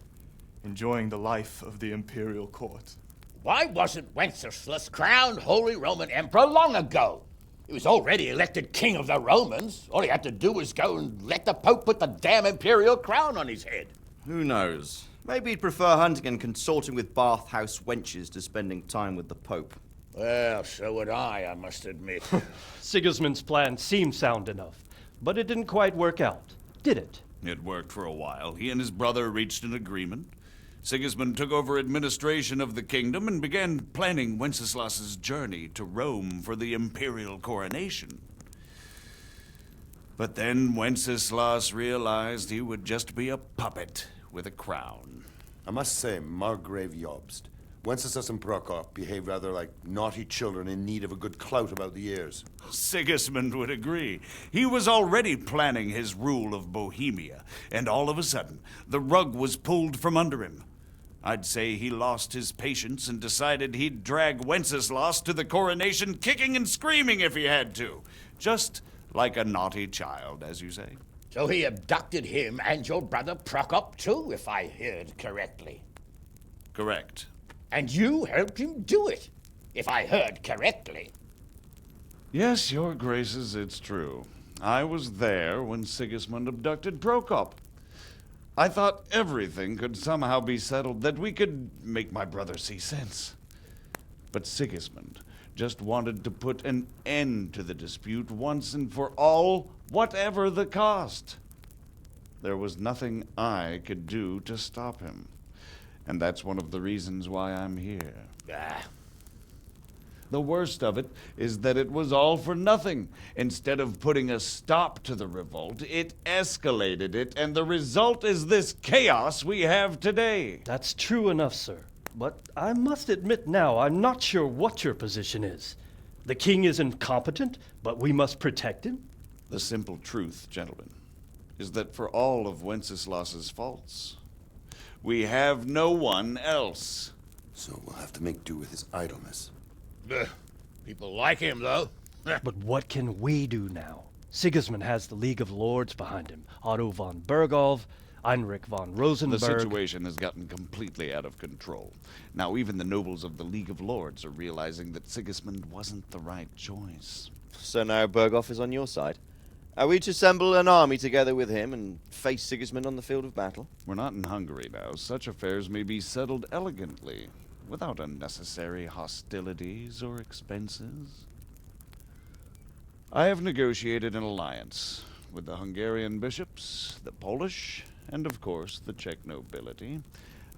enjoying the life of the imperial court. Why wasn't Wenceslas crowned Holy Roman Emperor long ago? He was already elected king of the Romans. All he had to do was go and let the Pope put the damn imperial crown on his head. Who knows? Maybe he'd prefer hunting and consorting with bathhouse wenches to spending time with the Pope. Well, so would I must admit. Sigismund's plan seemed sound enough, but it didn't quite work out, did it? It worked for a while. He and his brother reached an agreement. Sigismund took over administration of the kingdom and began planning Wenceslas's journey to Rome for the imperial coronation. But then Wenceslas realized he would just be a puppet with a crown. I must say, Margrave Jobst, Wenceslas and Prokop behave rather like naughty children in need of a good clout about the ears. Sigismund would agree. He was already planning his rule of Bohemia, and all of a sudden, the rug was pulled from under him. I'd say he lost his patience and decided he'd drag Wenceslas to the coronation kicking and screaming if he had to. Just like a naughty child, as you say. So he abducted him and your brother Prokop too, if I heard correctly. Correct. And you helped him do it, if I heard correctly. Yes, your graces, it's true. I was there when Sigismund abducted Prokop. I thought everything could somehow be settled, that we could make my brother see sense. But Sigismund just wanted to put an end to the dispute once and for all, whatever the cost. There was nothing I could do to stop him. And that's one of the reasons why I'm here. The worst of it is that it was all for nothing. Instead of putting a stop to the revolt, it escalated it, and the result is this chaos we have today. That's true enough, sir. But I must admit now, I'm not sure what your position is. The king is incompetent, but we must protect him? The simple truth, gentlemen, is that for all of Wenceslas's faults, we have no one else. So we'll have to make do with his idleness. People like him, though. But what can we do now? Sigismund has the League of Lords behind him. Otto von Bergolf, Heinrich von Rosenberg. The situation has gotten completely out of control. Now even the nobles of the League of Lords are realizing that Sigismund wasn't the right choice. So now Bergolf is on your side. Are we to assemble an army together with him and face Sigismund on the field of battle? We're not in Hungary now. Such affairs may be settled elegantly, without unnecessary hostilities or expenses. I have negotiated an alliance with the Hungarian bishops, the Polish, and of course the Czech nobility,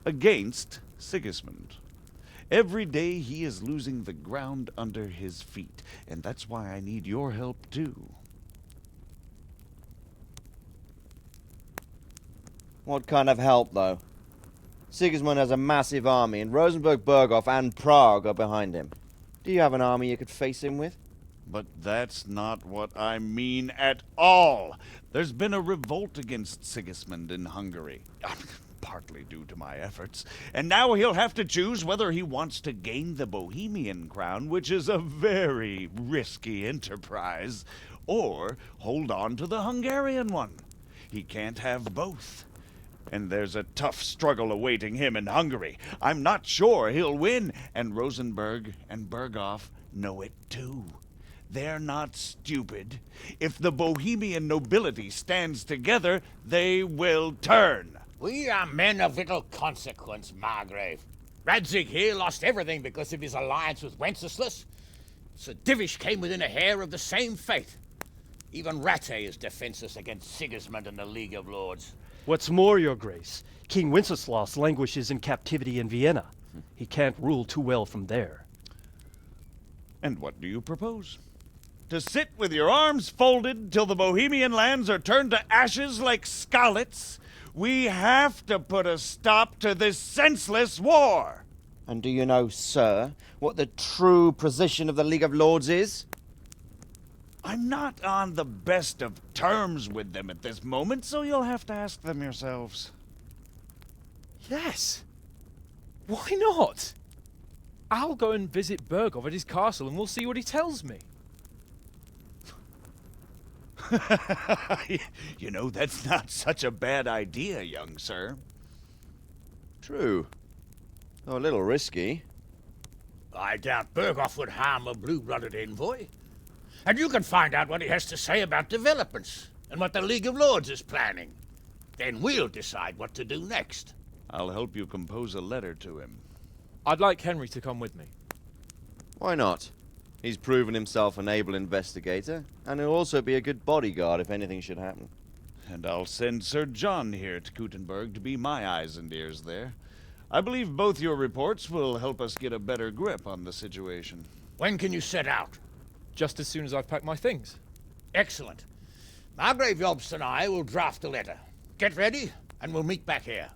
against Sigismund. Every day he is losing the ground under his feet, and that's why I need your help too. What kind of help, though? Sigismund has a massive army, and Rosenberg, Berghoff, and Prague are behind him. Do you have an army you could face him with? But that's not what I mean at all. There's been a revolt against Sigismund in Hungary, partly due to my efforts, and now he'll have to choose whether he wants to gain the Bohemian crown, which is a very risky enterprise, or hold on to the Hungarian one. He can't have both. And there's a tough struggle awaiting him in Hungary. I'm not sure he'll win, and Rosenberg and Berghoff know it too. They're not stupid. If the Bohemian nobility stands together, they will turn. We are men of little consequence, Margrave. Radzig here lost everything because of his alliance with Wenceslas. Sir Divish came within a hair of the same fate. Even Rattay is defenseless against Sigismund and the League of Lords. What's more, Your Grace, King Wenceslas languishes in captivity in Vienna. He can't rule too well from there. And what do you propose? To sit with your arms folded till the Bohemian lands are turned to ashes like Skalitz? We have to put a stop to this senseless war! And do you know, sir, what the true position of the League of Lords is? I'm not on the best of terms with them at this moment, so you'll have to ask them yourselves. Yes. Why not? I'll go and visit Berghoff at his castle and we'll see what he tells me. You know, that's not such a bad idea, young sir. True. Though a little risky. I doubt Berghoff would harm a blue-blooded envoy. And you can find out what he has to say about developments and what the League of Lords is planning. Then we'll decide what to do next. I'll help you compose a letter to him. I'd like Henry to come with me. Why not? He's proven himself an able investigator, and he'll also be a good bodyguard if anything should happen. And I'll send Sir John here to Kuttenberg to be my eyes and ears there. I believe both your reports will help us get a better grip on the situation. When can you set out? Just as soon as I've packed my things. Excellent. Margrave Jobst and I will draft a letter. Get ready, and we'll meet back here.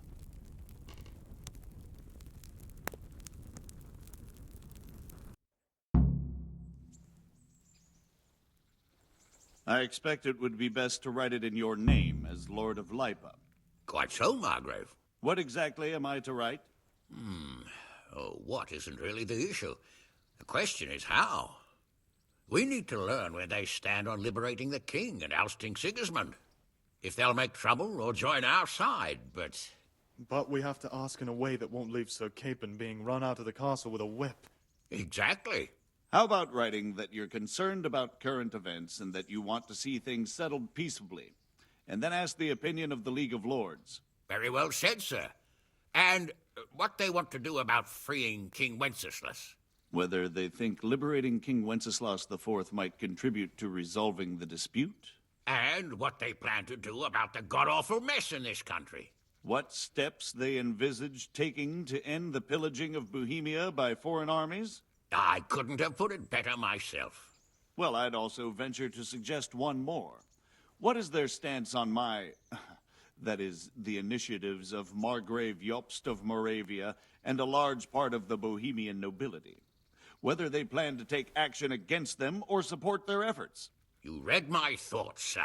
I expect it would be best to write it in your name as Lord of Lipa. Quite so, Margrave. What exactly am I to write? Oh, what isn't really the issue. The question is how. We need to learn where they stand on liberating the king and ousting Sigismund. If they'll make trouble or join our side, but... But we have to ask in a way that won't leave Sir Capon being run out of the castle with a whip. Exactly. How about writing that you're concerned about current events and that you want to see things settled peaceably, and then ask the opinion of the League of Lords? Very well said, sir. And what they want to do about freeing King Wenceslas. Whether they think liberating King Wenceslas IV might contribute to resolving the dispute? And what they plan to do about the god-awful mess in this country. What steps they envisage taking to end the pillaging of Bohemia by foreign armies? I couldn't have put it better myself. Well, I'd also venture to suggest one more. What is their stance on my... that is, the initiatives of Margrave Jobst of Moravia and a large part of the Bohemian nobility? Whether they plan to take action against them or support their efforts? You read my thoughts, sir.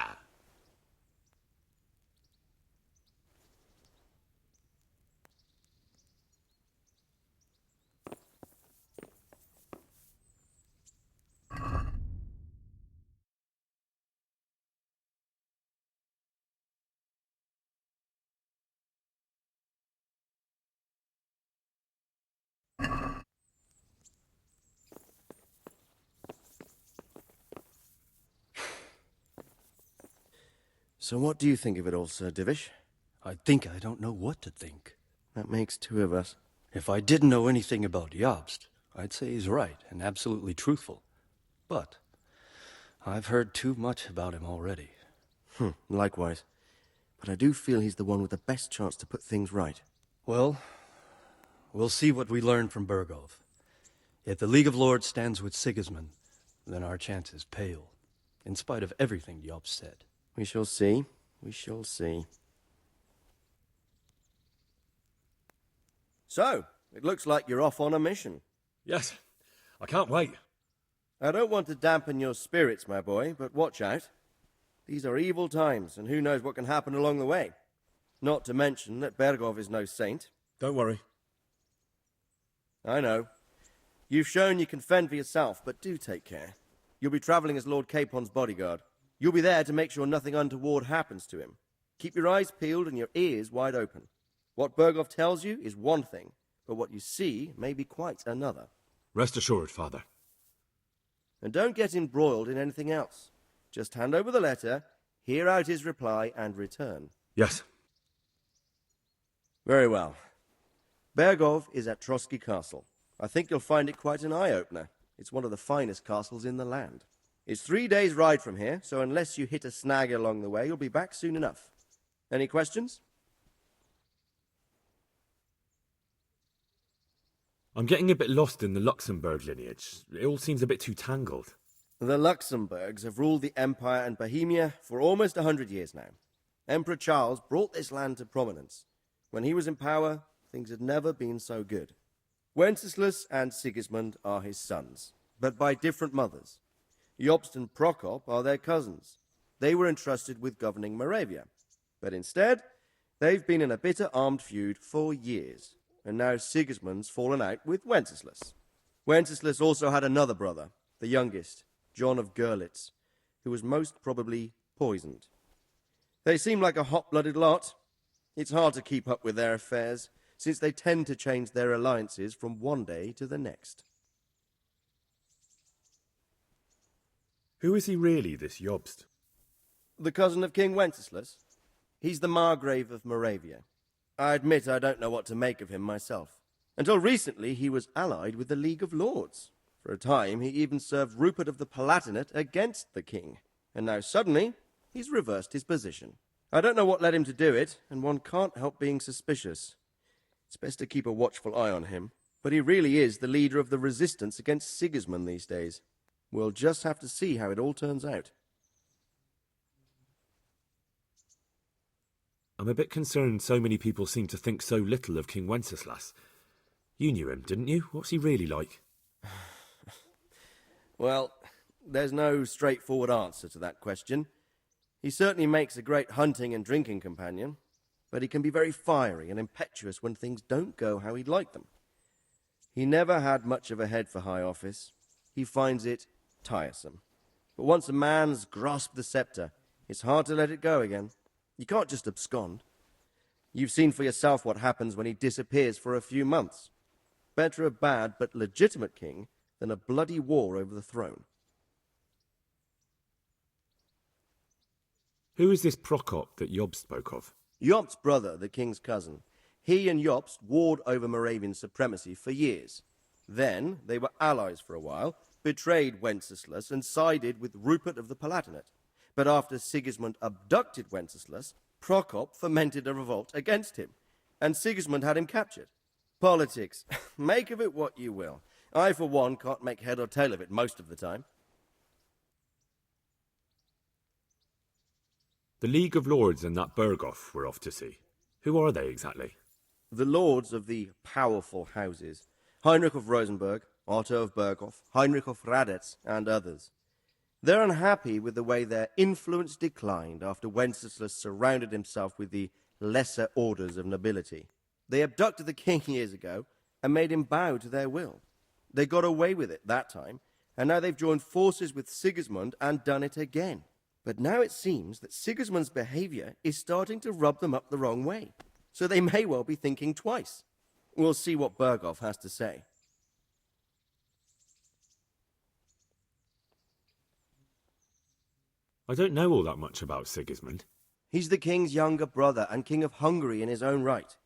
So what do you think of it all, Sir Divish? I think I don't know what to think. That makes two of us. If I didn't know anything about Jobst, I'd say he's right and absolutely truthful. But I've heard too much about him already. Likewise. But I do feel he's the one with the best chance to put things right. Well, we'll see what we learn from Berghoff. If the League of Lords stands with Sigismund, then our chances pale, in spite of everything Jobst said. We shall see. We shall see. So, it looks like you're off on a mission. Yes, I can't wait. I don't want to dampen your spirits, my boy, but watch out. These are evil times, and who knows what can happen along the way. Not to mention that Bergov is no saint. Don't worry. I know. You've shown you can fend for yourself, but do take care. You'll be traveling as Lord Capon's bodyguard. You'll be there to make sure nothing untoward happens to him. Keep your eyes peeled and your ears wide open. What Bergov tells you is one thing, but what you see may be quite another. Rest assured, Father. And don't get embroiled in anything else. Just hand over the letter, hear out his reply, and return. Yes. Very well. Bergov is at Trotsky Castle. I think you'll find it quite an eye-opener. It's one of the finest castles in the land. It's 3 days' ride from here, so unless you hit a snag along the way, you'll be back soon enough. Any questions? I'm getting a bit lost in the Luxembourg lineage. It all seems a bit too tangled. The Luxembourgs have ruled the Empire and Bohemia for almost 100 years now. Emperor Charles brought this land to prominence. When he was in power, things had never been so good. Wenceslas and Sigismund are his sons, but by different mothers. Jobst and Prokop are their cousins. They were entrusted with governing Moravia. But instead, they've been in a bitter armed feud for years, and now Sigismund's fallen out with Wenceslas. Wenceslas also had another brother, the youngest, John of Görlitz, who was most probably poisoned. They seem like a hot-blooded lot. It's hard to keep up with their affairs, since they tend to change their alliances from one day to the next. Who is he really, this Jobst? The cousin of King Wenceslas. He's the Margrave of Moravia. I admit I don't know what to make of him myself. Until recently, he was allied with the League of Lords. For a time, he even served Rupert of the Palatinate against the king. And now suddenly, he's reversed his position. I don't know what led him to do it, and one can't help being suspicious. It's best to keep a watchful eye on him, but he really is the leader of the resistance against Sigismund these days. We'll just have to see how it all turns out. I'm a bit concerned so many people seem to think so little of King Wenceslas. You knew him, didn't you? What's he really like? Well, there's no straightforward answer to that question. He certainly makes a great hunting and drinking companion, but he can be very fiery and impetuous when things don't go how he'd like them. He never had much of a head for high office. He finds it tiresome. But once a man's grasped the scepter, it's hard to let it go again. You can't just abscond. You've seen for yourself what happens when he disappears for a few months. Better a bad but legitimate king than a bloody war over the throne. Who is this Prokop that Job spoke of? Jobst's brother, the king's cousin. He and Jobst warred over Moravian supremacy for years. Then they were allies for a while, betrayed Wenceslas and sided with Rupert of the Palatinate. But after Sigismund abducted Wenceslas, Prokop fomented a revolt against him, and Sigismund had him captured. Politics. Make of it what you will. I, for one, can't make head or tail of it most of the time. The League of Lords and that Berghoff we're off to see. Who are they exactly? The lords of the powerful houses. Heinrich of Rosenberg, Otto of Berghoff, Heinrich of Radetz, and others. They're unhappy with the way their influence declined after Wenceslas surrounded himself with the lesser orders of nobility. They abducted the king years ago and made him bow to their will. They got away with it that time, and now they've joined forces with Sigismund and done it again. But now it seems that Sigismund's behavior is starting to rub them up the wrong way, so they may well be thinking twice. We'll see what Berghoff has to say. I don't know all that much about Sigismund. He's the king's younger brother and king of Hungary in his own right.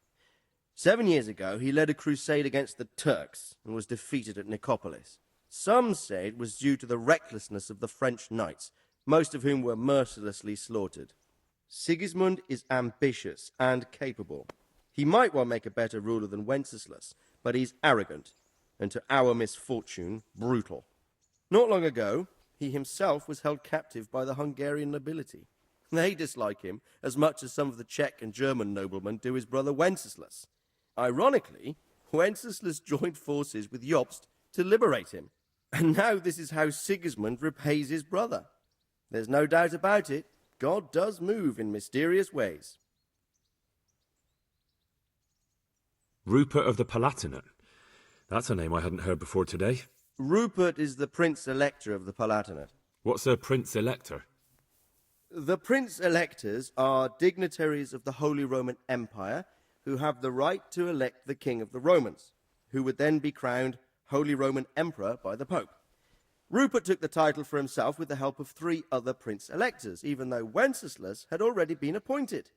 7 years ago, he led a crusade against the Turks and was defeated at Nicopolis. Some say it was due to the recklessness of the French knights, most of whom were mercilessly slaughtered. Sigismund is ambitious and capable. He might well make a better ruler than Wenceslas, but he's arrogant, and to our misfortune, brutal. Not long ago, he himself was held captive by the Hungarian nobility. They dislike him as much as some of the Czech and German noblemen do his brother Wenceslas. Ironically, Wenceslas joined forces with Jobst to liberate him. And now this is how Sigismund repays his brother. There's no doubt about it. God does move in mysterious ways. Rupert of the Palatinate. That's a name I hadn't heard before today. Rupert is the Prince Elector of the Palatinate. What's a Prince Elector? The Prince Electors are dignitaries of the Holy Roman Empire who have the right to elect the King of the Romans, who would then be crowned Holy Roman Emperor by the Pope. Rupert took the title for himself with the help of 3 other Prince Electors, even though Wenceslas had already been appointed.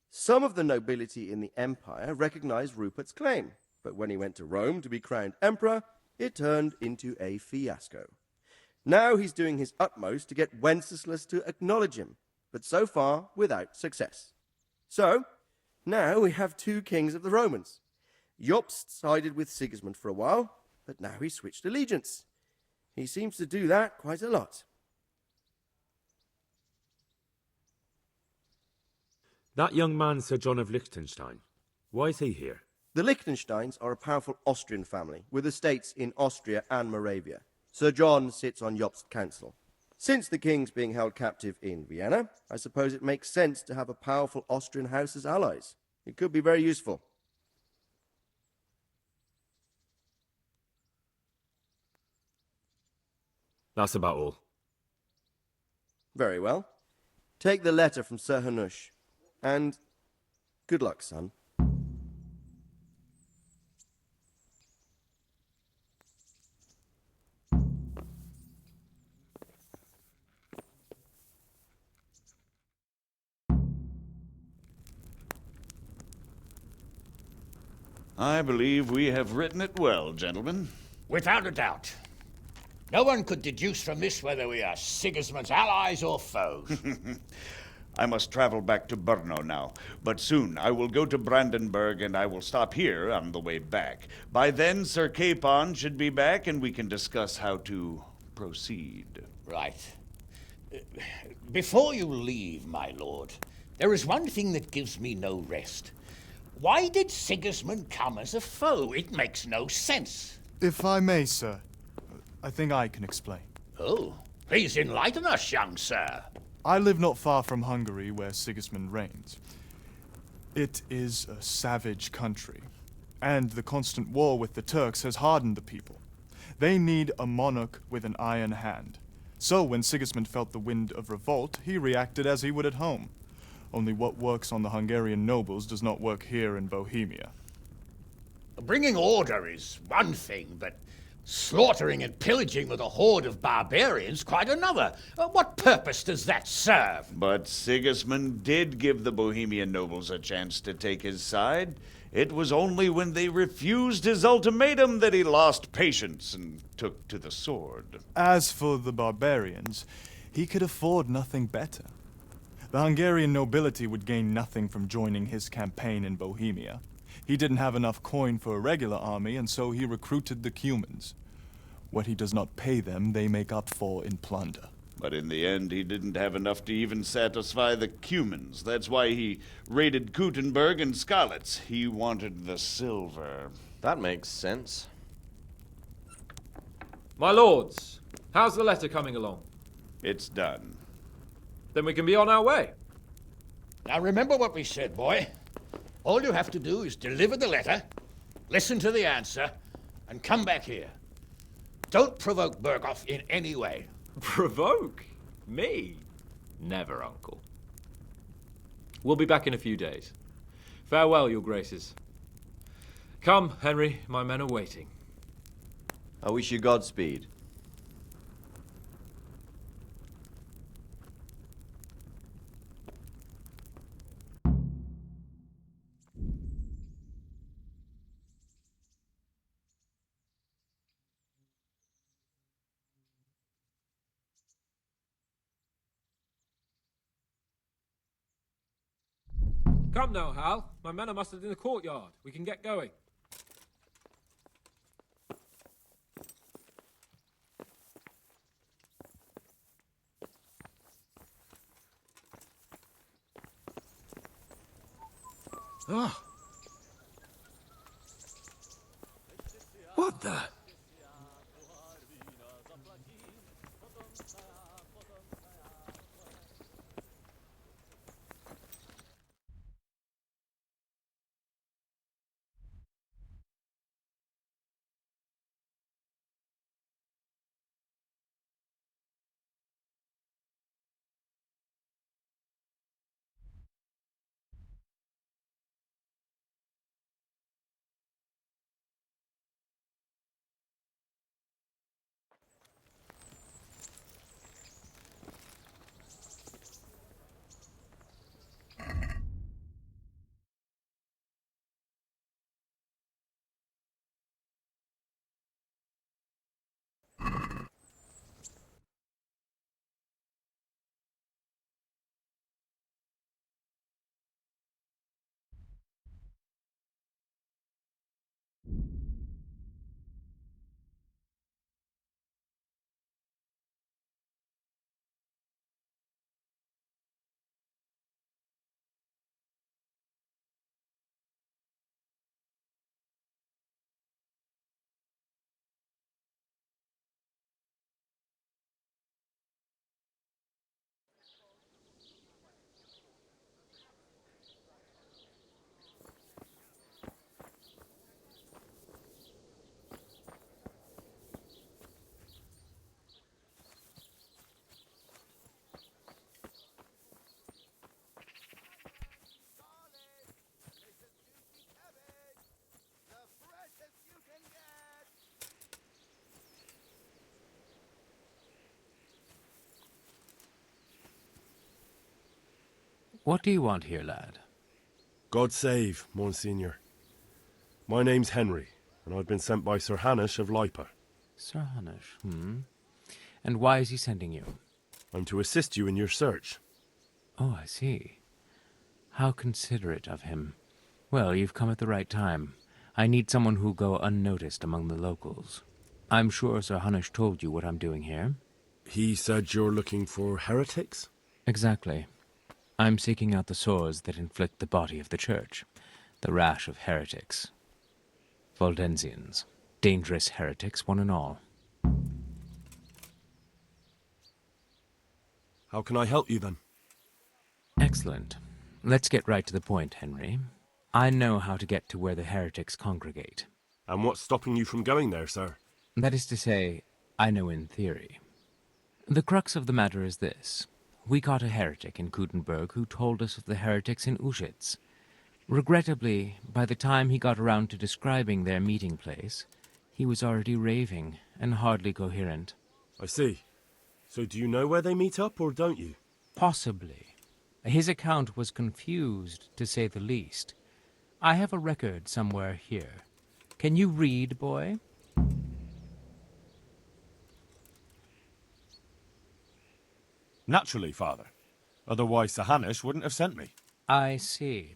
Some of the nobility in the empire recognized Rupert's claim, but when he went to Rome to be crowned emperor, it turned into a fiasco. Now he's doing his utmost to get Wenceslas to acknowledge him, but so far without success. So, now we have 2 kings of the Romans. Jobst sided with Sigismund for a while, but now he's switched allegiance. He seems to do that quite a lot. That young man, Sir John of Liechtenstein. Why is he here? The Liechtensteins are a powerful Austrian family with estates in Austria and Moravia. Sir John sits on Jobst's council. Since the king's being held captive in Vienna, I suppose it makes sense to have a powerful Austrian house as allies. It could be very useful. That's about all. Very well. Take the letter from Sir Hanush. And good luck, son. I believe we have written it well, gentlemen. Without a doubt. No one could deduce from this whether we are Sigismund's allies or foes. I must travel back to Brno now, but soon I will go to Brandenburg and I will stop here on the way back. By then, Sir Capon should be back and we can discuss how to proceed. Right. Before you leave, my lord, there is one thing that gives me no rest. Why did Sigismund come as a foe? It makes no sense. If I may, sir, I think I can explain. Oh, please enlighten us, young sir. I live not far from Hungary, where Sigismund reigns. It is a savage country, and the constant war with the Turks has hardened the people. They need a monarch with an iron hand. So when Sigismund felt the wind of revolt, he reacted as he would at home. Only what works on the Hungarian nobles does not work here in Bohemia. Bringing order is one thing, but slaughtering and pillaging with a horde of barbarians quite another. What purpose does that serve? But Sigismund did give the Bohemian nobles a chance to take his side. It was only when they refused his ultimatum that he lost patience and took to the sword. As for the barbarians, he could afford nothing better. The Hungarian nobility would gain nothing from joining his campaign in Bohemia. He didn't have enough coin for a regular army, and so he recruited the Cumans. What he does not pay them, they make up for in plunder. But in the end, he didn't have enough to even satisfy the Cumans. That's why he raided Kuttenberg and Skalitz. He wanted the silver. That makes sense. My lords, how's the letter coming along? It's done. Then we can be on our way. Now remember what we said, boy. All you have to do is deliver the letter, listen to the answer, and come back here. Don't provoke Berghoff in any way. Provoke? Me? Never, Uncle. We'll be back in a few days. Farewell, your graces. Come, Henry, my men are waiting. I wish you Godspeed. Come now, Hal. My men are mustered in the courtyard. We can get going. What the? What do you want here, lad? God save, Monsignor. My name's Henry, and I've been sent by Sir Hanush of Lipa. Sir Hanush, And why is he sending you? I'm to assist you in your search. Oh, I see. How considerate of him. Well, you've come at the right time. I need someone who'll go unnoticed among the locals. I'm sure Sir Hanush told you what I'm doing here. He said you're looking for heretics? Exactly. I'm seeking out the sores that inflict the body of the church. The rash of heretics. Valdensians. Dangerous heretics, one and all. How can I help you, then? Excellent. Let's get right to the point, Henry. I know how to get to where the heretics congregate. And what's stopping you from going there, sir? That is to say, I know in theory. The crux of the matter is this. We caught a heretic in Kutenberg who told us of the heretics in Uschitz. Regrettably, by the time he got around to describing their meeting place, he was already raving and hardly coherent. I see. So do you know where they meet up, or don't you? Possibly. His account was confused, to say the least. I have a record somewhere here. Can you read, boy? Naturally, Father. Otherwise Sir Hanush wouldn't have sent me. I see.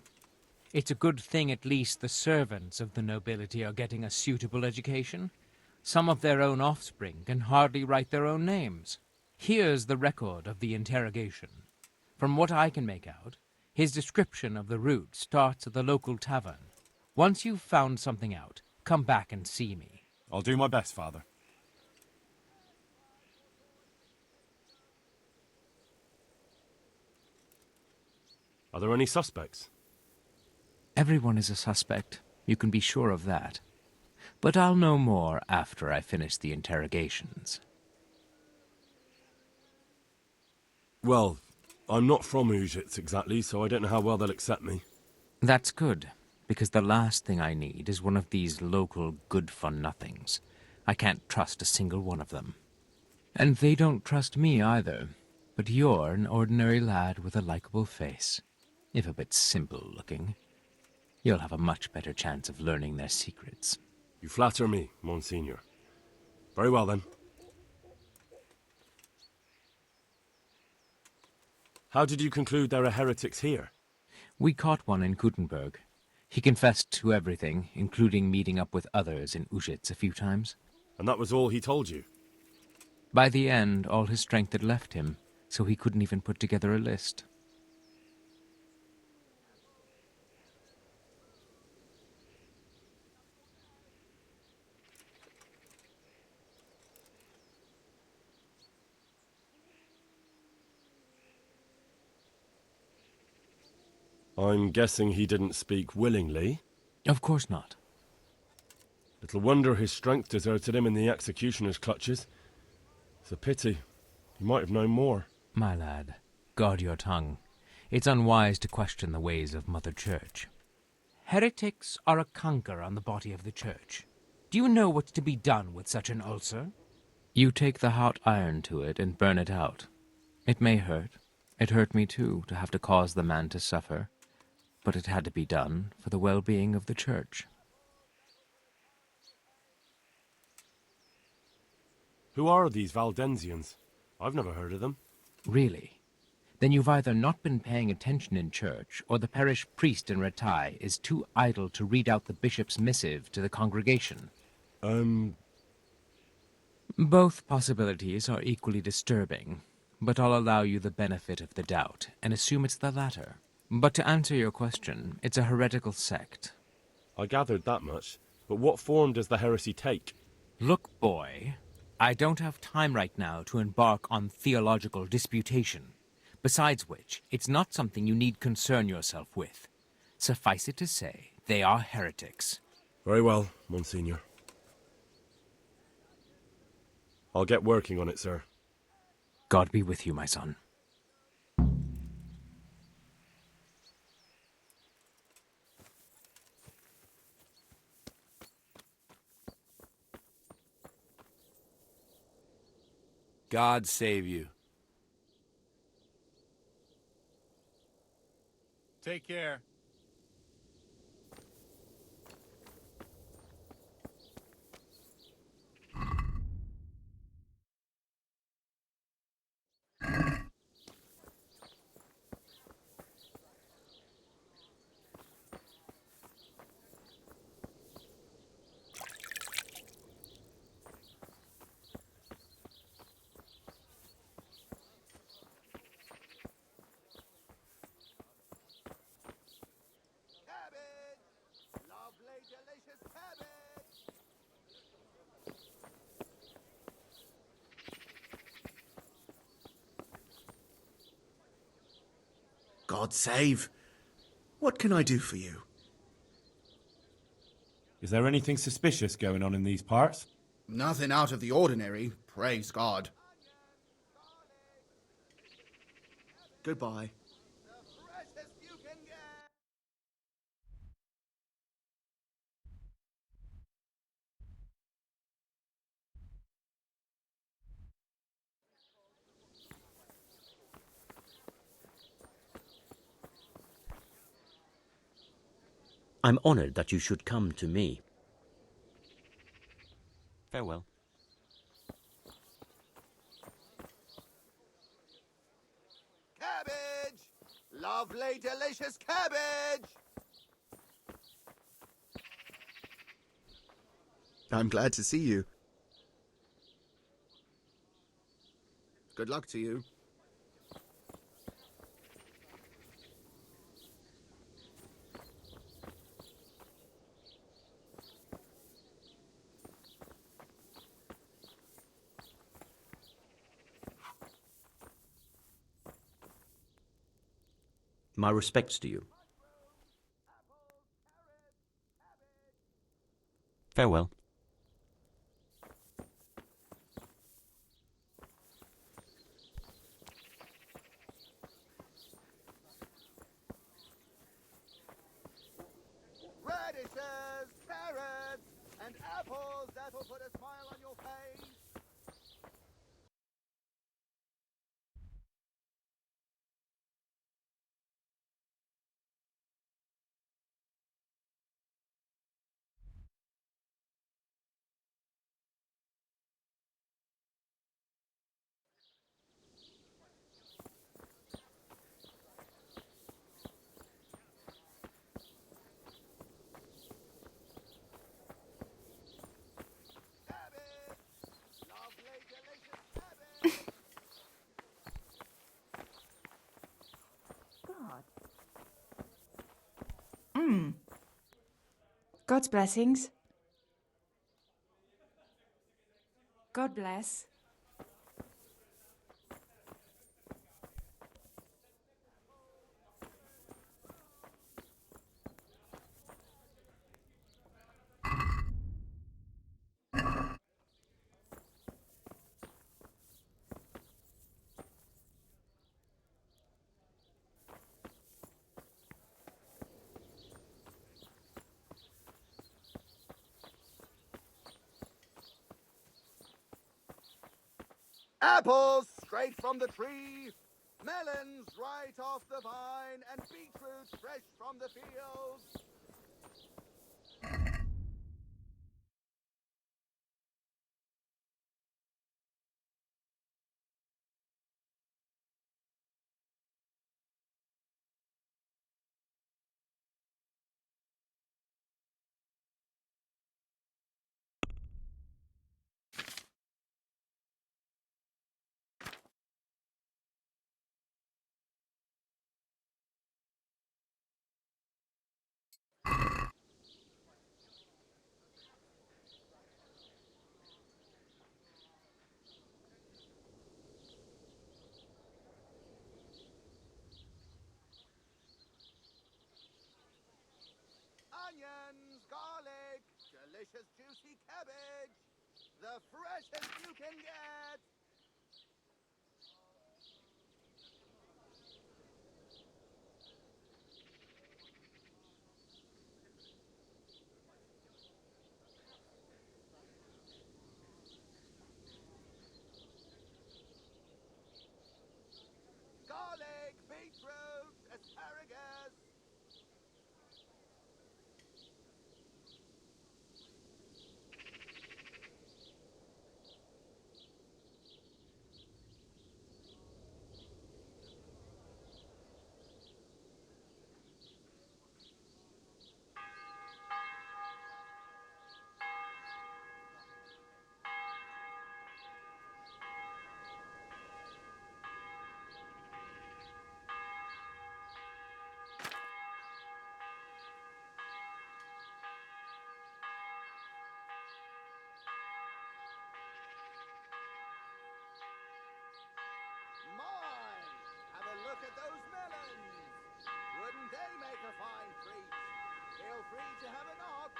It's a good thing at least the servants of the nobility are getting a suitable education. Some of their own offspring can hardly write their own names. Here's the record of the interrogation. From what I can make out, his description of the route starts at the local tavern. Once you've found something out, come back and see me. I'll do my best, Father. Are there any suspects? Everyone is a suspect. You can be sure of that. But I'll know more after I finish the interrogations. Well, I'm not from Uschitz exactly, so I don't know how well they'll accept me. That's good, because the last thing I need is one of these local good-for-nothings. I can't trust a single one of them. And they don't trust me either. But you're an ordinary lad with a likable face, if a bit simple-looking. You'll have a much better chance of learning their secrets. You flatter me, Monsignor. Very well, then. How did you conclude there are heretics here? We caught one in Kutenberg. He confessed to everything, including meeting up with others in Uschitz a few times. And that was all he told you? By the end, all his strength had left him, so he couldn't even put together a list. I'm guessing he didn't speak willingly. Of course not. Little wonder his strength deserted him in the executioner's clutches. It's a pity. He might have known more. My lad, guard your tongue. It's unwise to question the ways of Mother Church. Heretics are a conquer on the body of the Church. Do you know what's to be done with such an ulcer? You take the hot iron to it and burn it out. It may hurt. It hurt me too, to have to cause the man to suffer. But it had to be done for the well-being of the Church. Who are these Valdensians? I've never heard of them. Really? Then you've either not been paying attention in church, or the parish priest in Ratai is too idle to read out the bishop's missive to the congregation. Both possibilities are equally disturbing, but I'll allow you the benefit of the doubt, and assume it's the latter. But to answer your question, it's a heretical sect. I gathered that much, but what form does the heresy take? Look, boy, I don't have time right now to embark on theological disputation. Besides which, it's not something you need concern yourself with. Suffice it to say, they are heretics. Very well, Monsignor. I'll get working on it, sir. God be with you, my son. God save you. Take care. God save. What can I do for you? Is there anything suspicious going on in these parts? Nothing out of the ordinary, praise God. Goodbye. I'm honored that you should come to me. Farewell. Cabbage! Lovely, delicious cabbage! I'm glad to see you. Good luck to you. My respects to you. Farewell. Radishes, carrots, and apples that'll put a smile on your face. God's blessings. God bless. Apples straight from the tree, melons right off the vine, and beetroot fresh from the fields. Onions, garlic, delicious juicy cabbage. The freshest you can get. Garlic, beetroot, asparagus. My, have a look at those melons. Wouldn't they make a fine treat? Feel free to have a knock.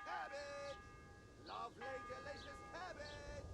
Cabbage! Lovely, delicious cabbage!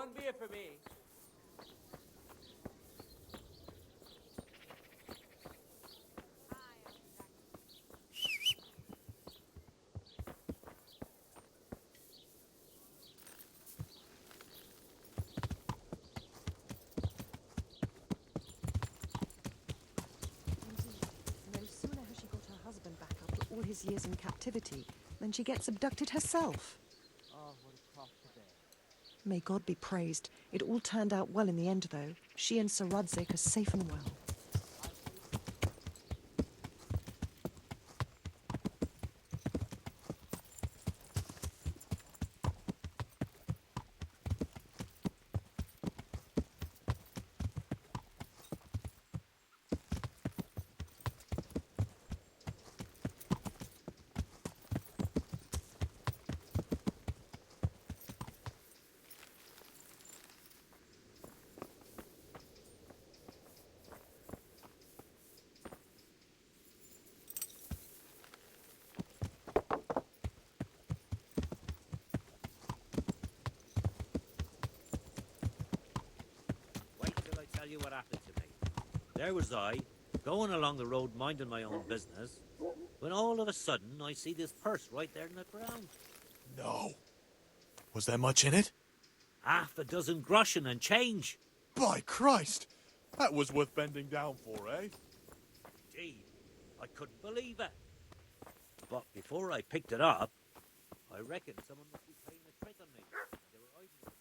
One beer for me. No sooner has she got her husband back after all his years in captivity than she gets abducted herself. Oh, what a cross to bear. May God be praised. It all turned out well in the end, though. She and Sir Rudzik are safe and well. Wait till I tell you what happened to me. There was I, going along the road minding my own business, when all of a sudden I see this purse right there in the ground. No. Was there much in it? Half a dozen groschen and change. By Christ! That was worth bending down for, eh? Gee, I couldn't believe it. But before I picked it up, I reckon someone must be playing a trick on me. They were hiding the purse.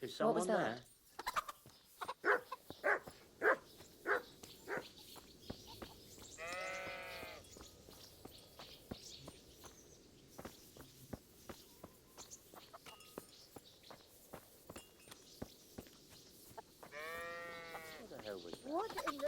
Is someone there? What the hell was that? What in the...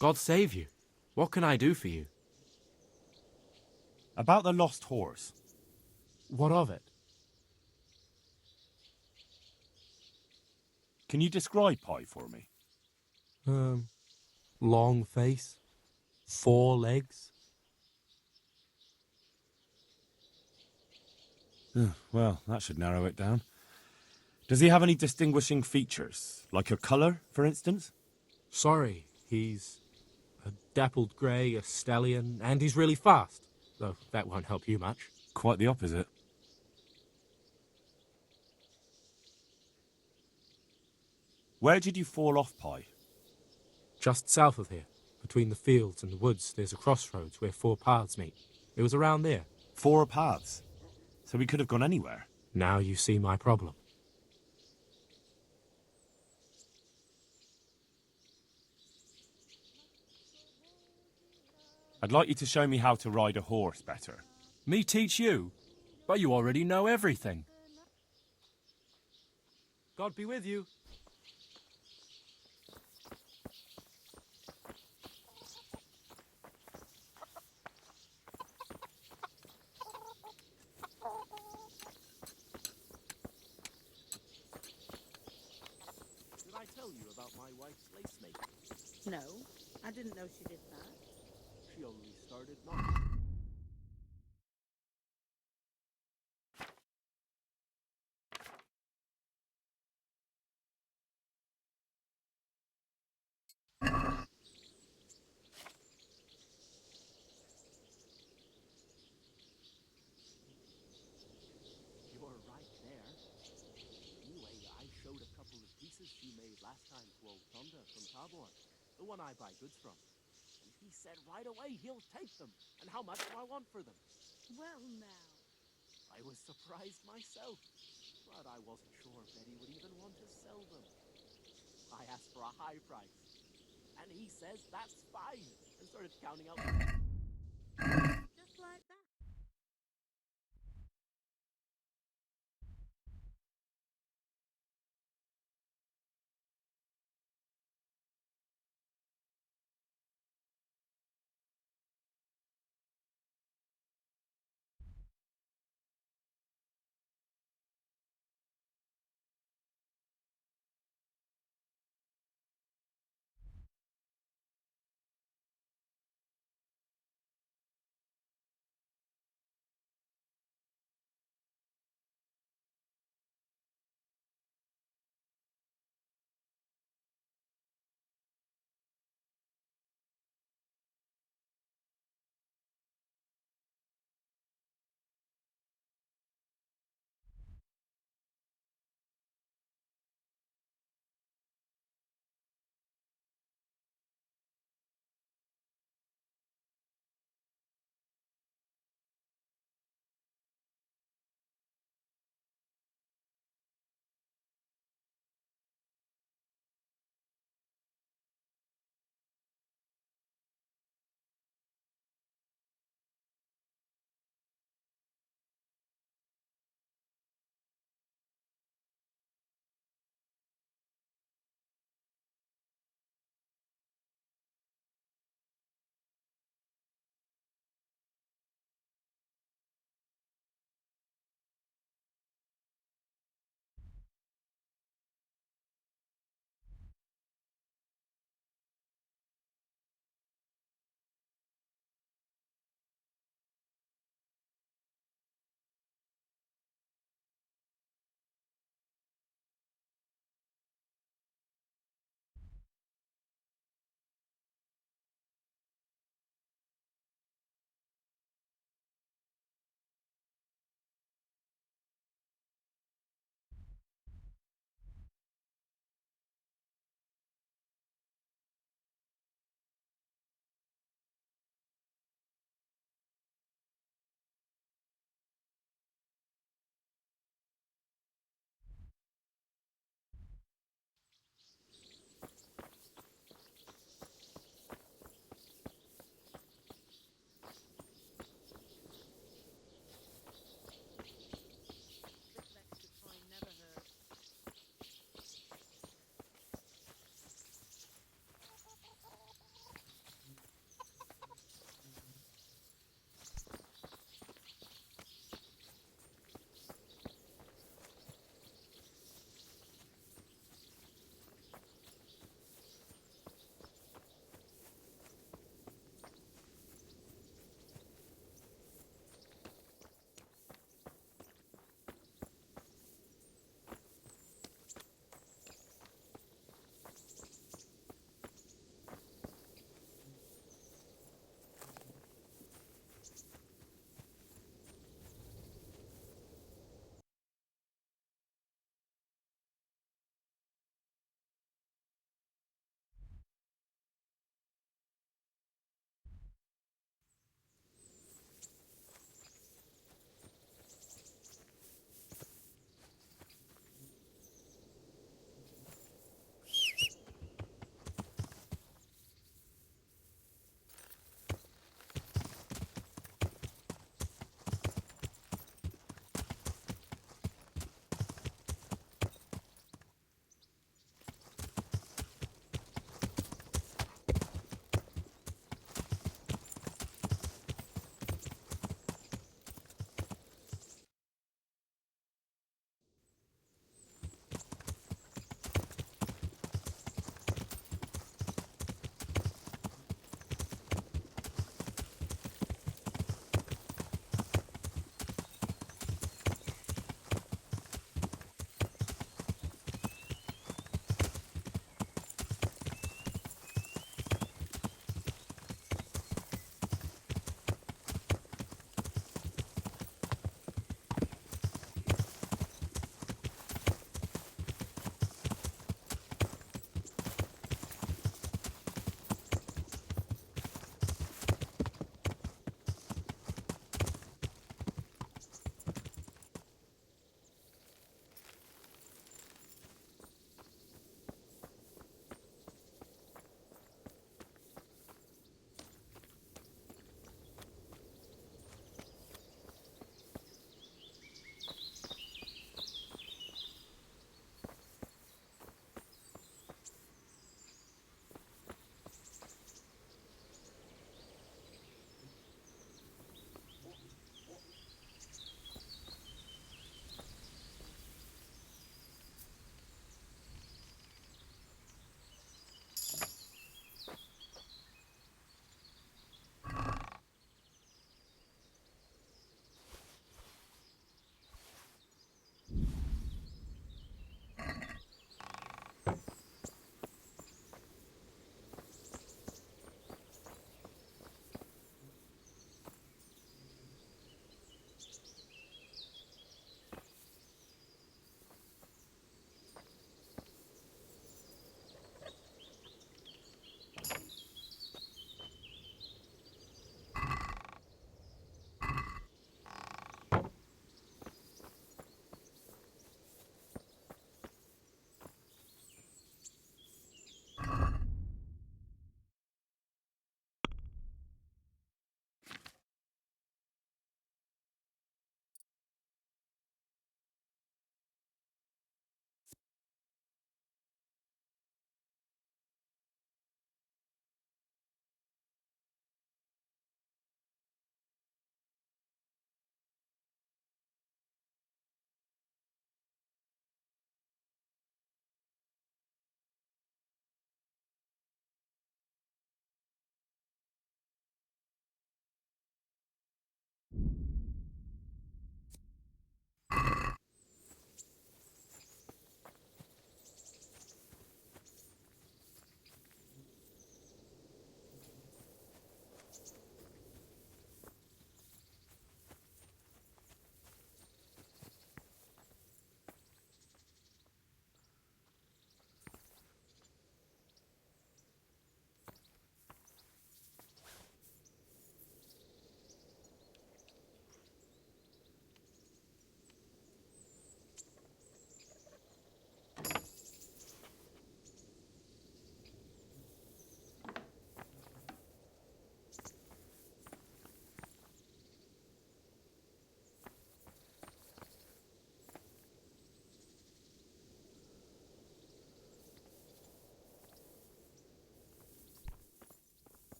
God save you. What can I do for you? About the lost horse. What of it? Can you describe Pi for me? Long face, 4 legs. Well, that should narrow it down. Does he have any distinguishing features? Like a colour, for instance? Sorry, he's a dappled grey, a stallion, and he's really fast. Though that won't help you much. Quite the opposite. Where did you fall off, Pi? Just south of here, between the fields and the woods, there's a crossroads where 4 paths meet. It was around there. 4 paths? So we could have gone anywhere. Now you see my problem. I'd like you to show me how to ride a horse better. Me teach you? But you already know everything. God be with you. Did I tell you about my wife's lace making? No, I didn't know she did that. She only started not. You're right there. Anyway, I showed a couple of pieces she made last time to old Thunder from Tabor, the one I buy goods from. And he said right away he'll take them. And how much do I want for them? Well, now. I was surprised myself, but I wasn't sure Betty would even want to sell them. I asked for a high price, and he says that's fine, and started counting out. Just like that.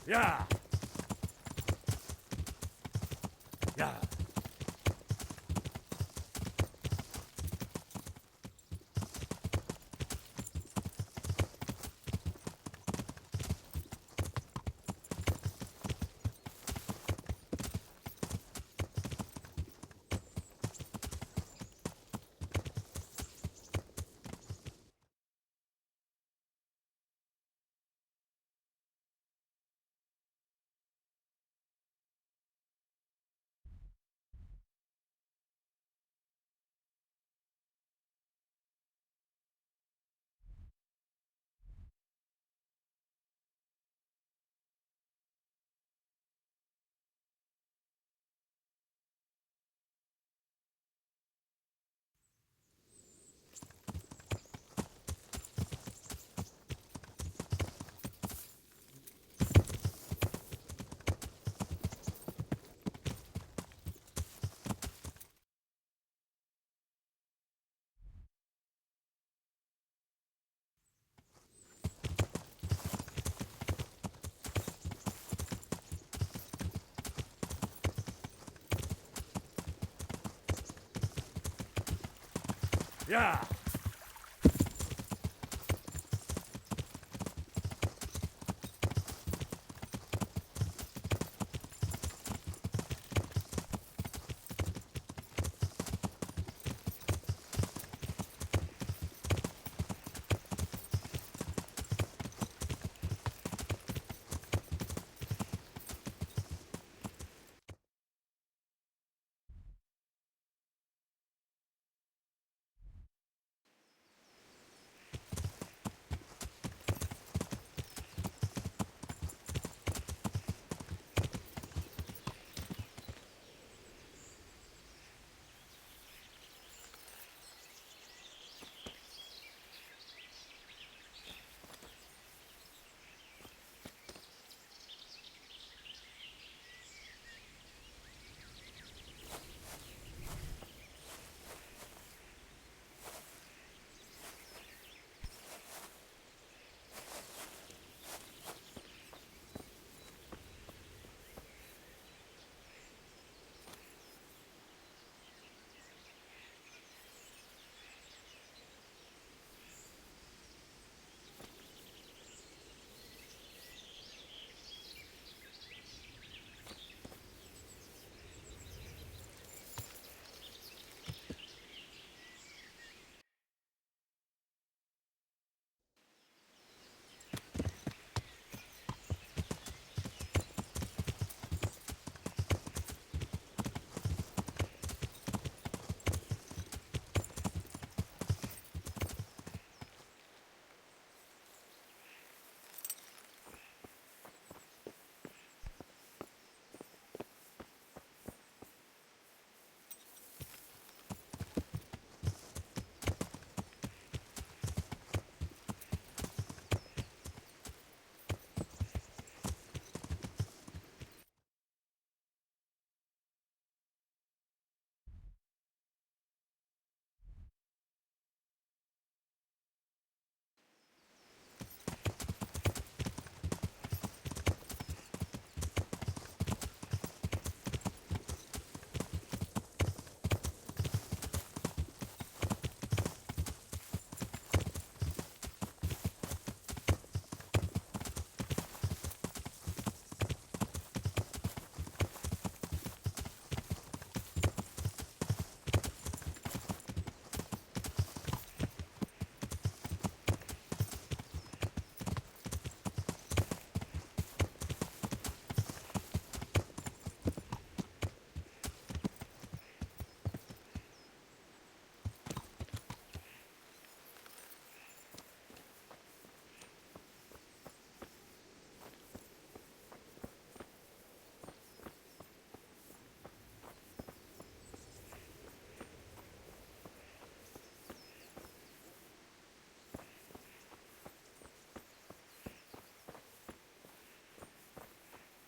Yeah. Yeah. Yeah.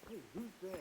Hey, who's there?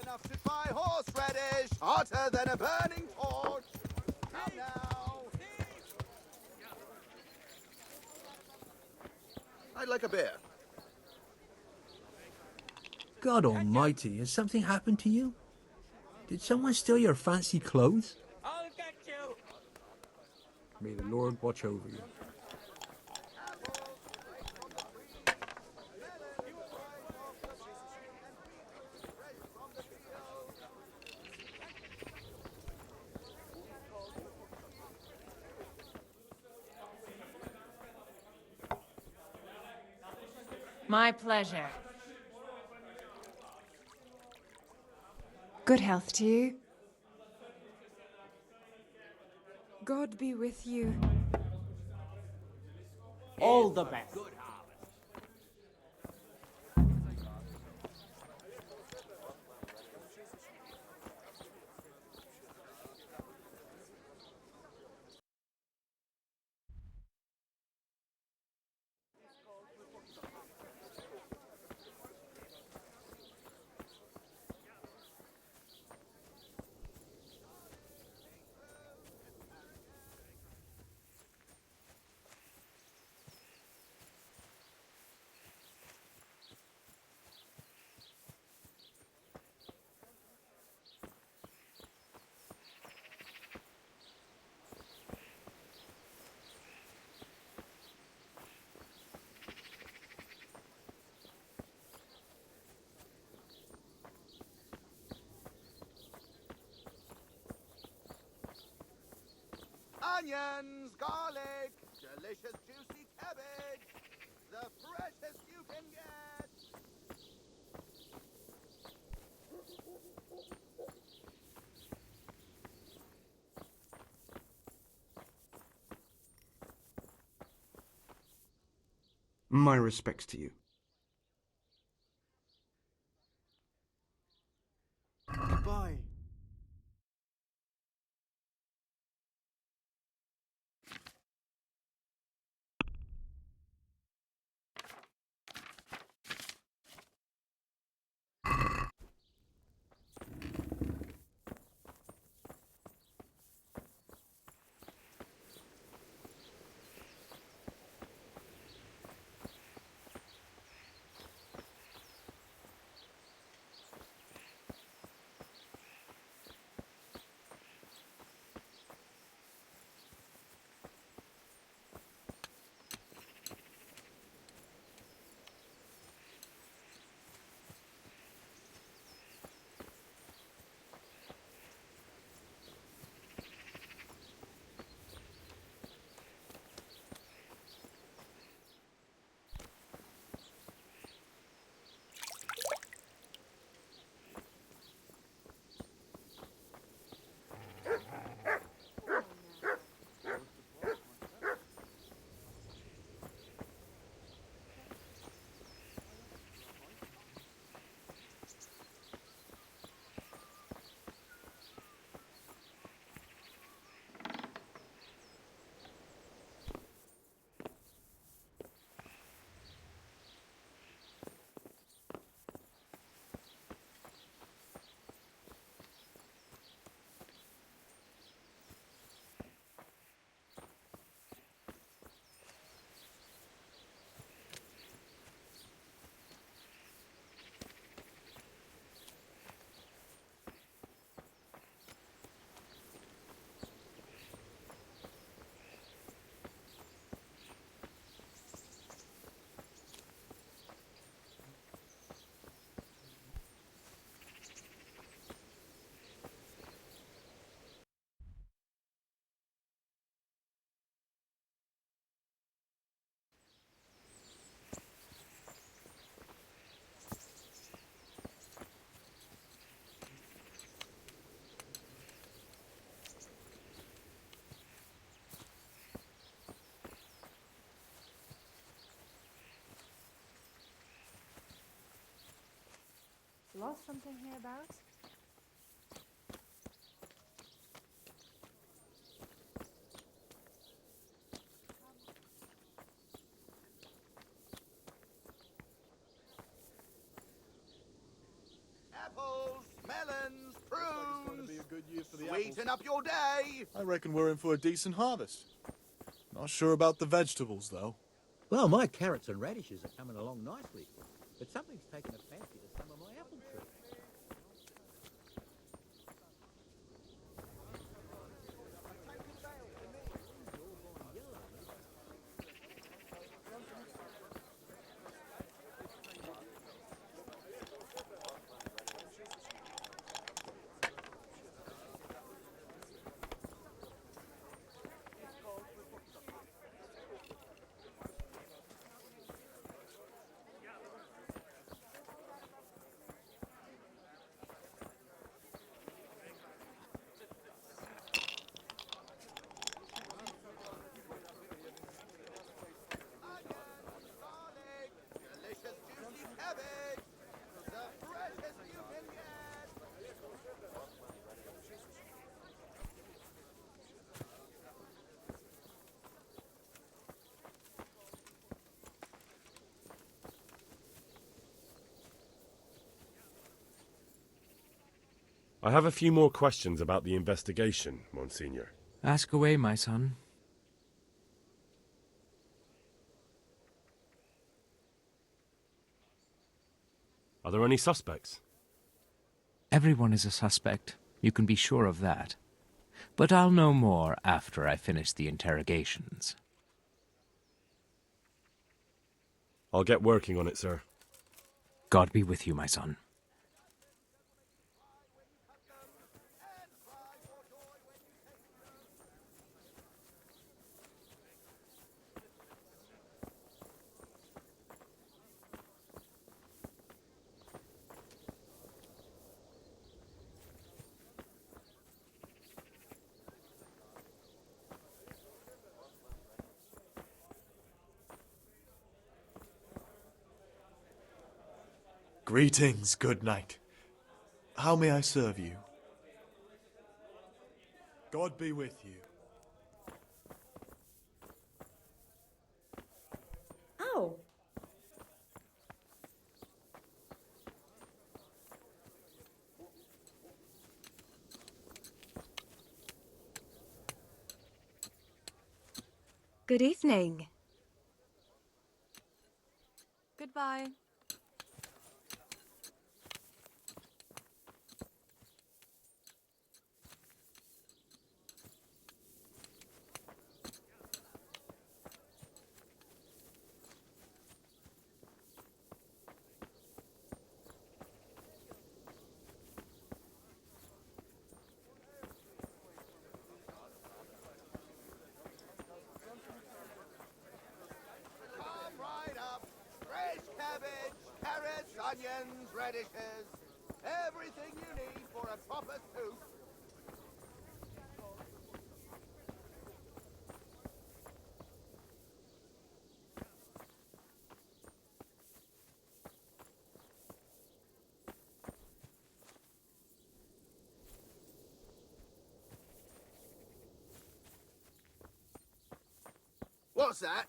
enough to try horseradish, hotter than a burning torch. Come now. I'd like a beer. God almighty, has something happened to you? Did someone steal your fancy clothes? I'll get you! May the Lord watch over you. My pleasure. Good health to you. God be with you. All the best. Onions, garlic, delicious juicy cabbage, the freshest you can get. My respects to you. Goodbye. Lost something hereabouts? Apples, melons, Looks like it's going to prunes. be a good year for the Sweeten apples. up your day. I reckon we're in for a decent harvest. Not sure about the vegetables, though. Well, my carrots and radishes are coming along nicely, but something's taken a fancy to some of my apple trees. I have a few more questions about the investigation, Monsignor. Ask away, my son. Are there any suspects? Everyone is a suspect. You can be sure of that. But I'll know more after I finish the interrogations. I'll get working on it, sir. God be with you, my son. Greetings, good knight. How may I serve you? God be with you. Oh. Good evening. Goodbye. Come right up. Fresh cabbage, carrots, onions, radishes. Everything you need for a proper soup. What's that?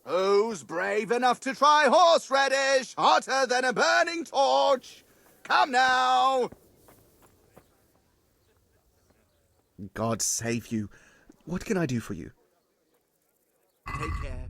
Who's brave enough to try horseradish, hotter than a burning torch? Come now! God save you. What can I do for you? Take care.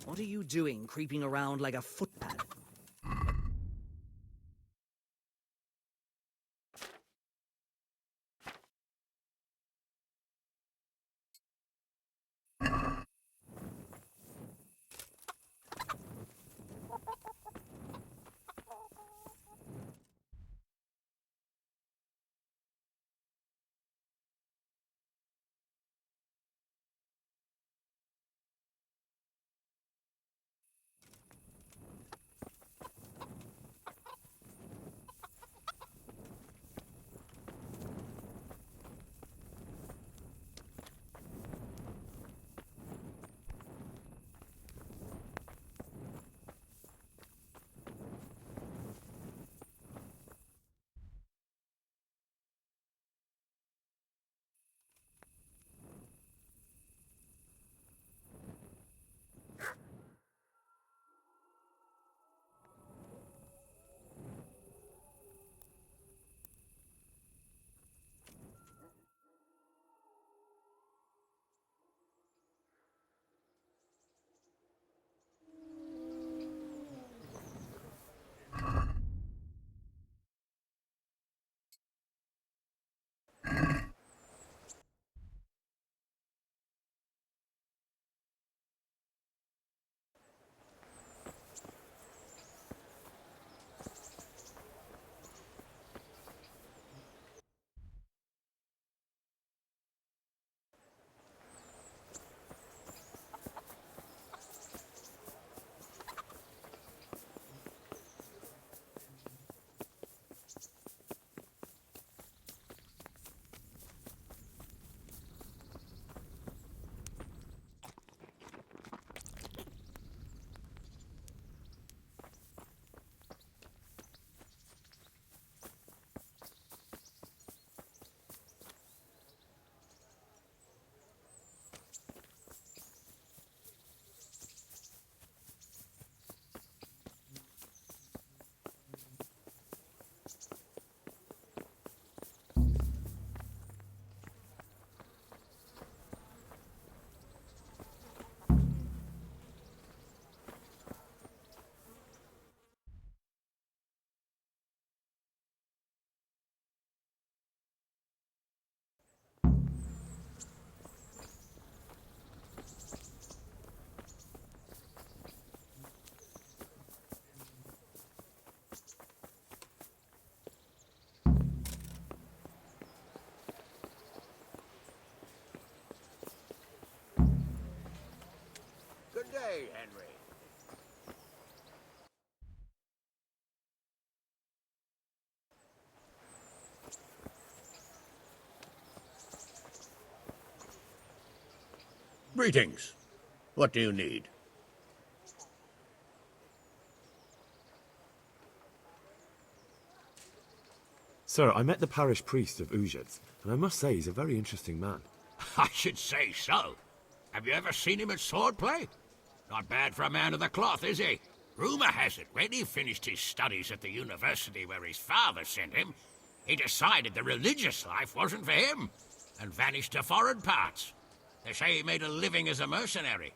What are you doing, creeping around like a footpad? Good day, Henry. Greetings. What do you need? Sir, I met the parish priest of Uzhitz, and I must say he's a very interesting man. I should say so. Have you ever seen him at swordplay? Not bad for a man of the cloth, is he? Rumour has it, when he finished his studies at the university where his father sent him, he decided the religious life wasn't for him, and vanished to foreign parts. They say he made a living as a mercenary.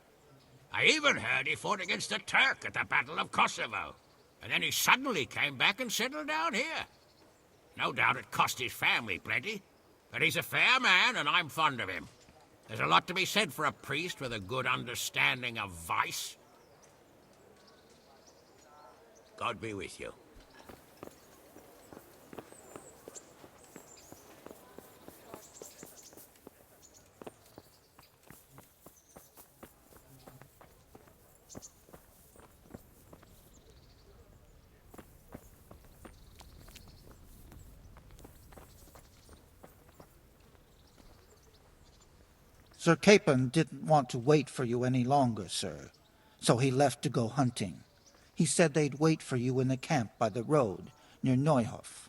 I even heard he fought against the Turk at the Battle of Kosovo, and then he suddenly came back and settled down here. No doubt it cost his family plenty, but he's a fair man, and I'm fond of him. There's a lot to be said for a priest with a good understanding of vice. God be with you. Sir Capon didn't want to wait for you any longer, sir, so he left to go hunting. He said they'd wait for you in the camp by the road, near Neuhof.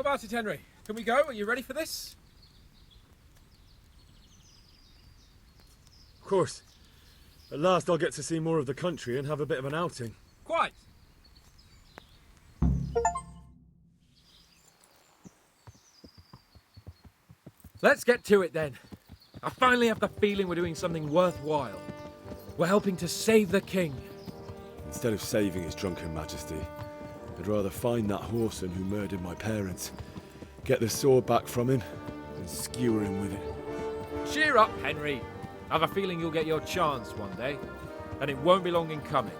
about it, Henry? Can we go? Are you ready for this? Of course. At last I'll get to see more of the country and have a bit of an outing. Quite. Let's get to it then. I finally have the feeling we're doing something worthwhile. We're helping to save the king. Instead of saving his drunken majesty, I'd rather find that whoreson who murdered my parents, get the sword back from him, and skewer him with it. Cheer up, Henry. I have a feeling you'll get your chance one day, and it won't be long in coming.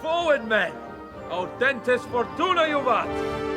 Forward, men! Audentes fortuna juvat!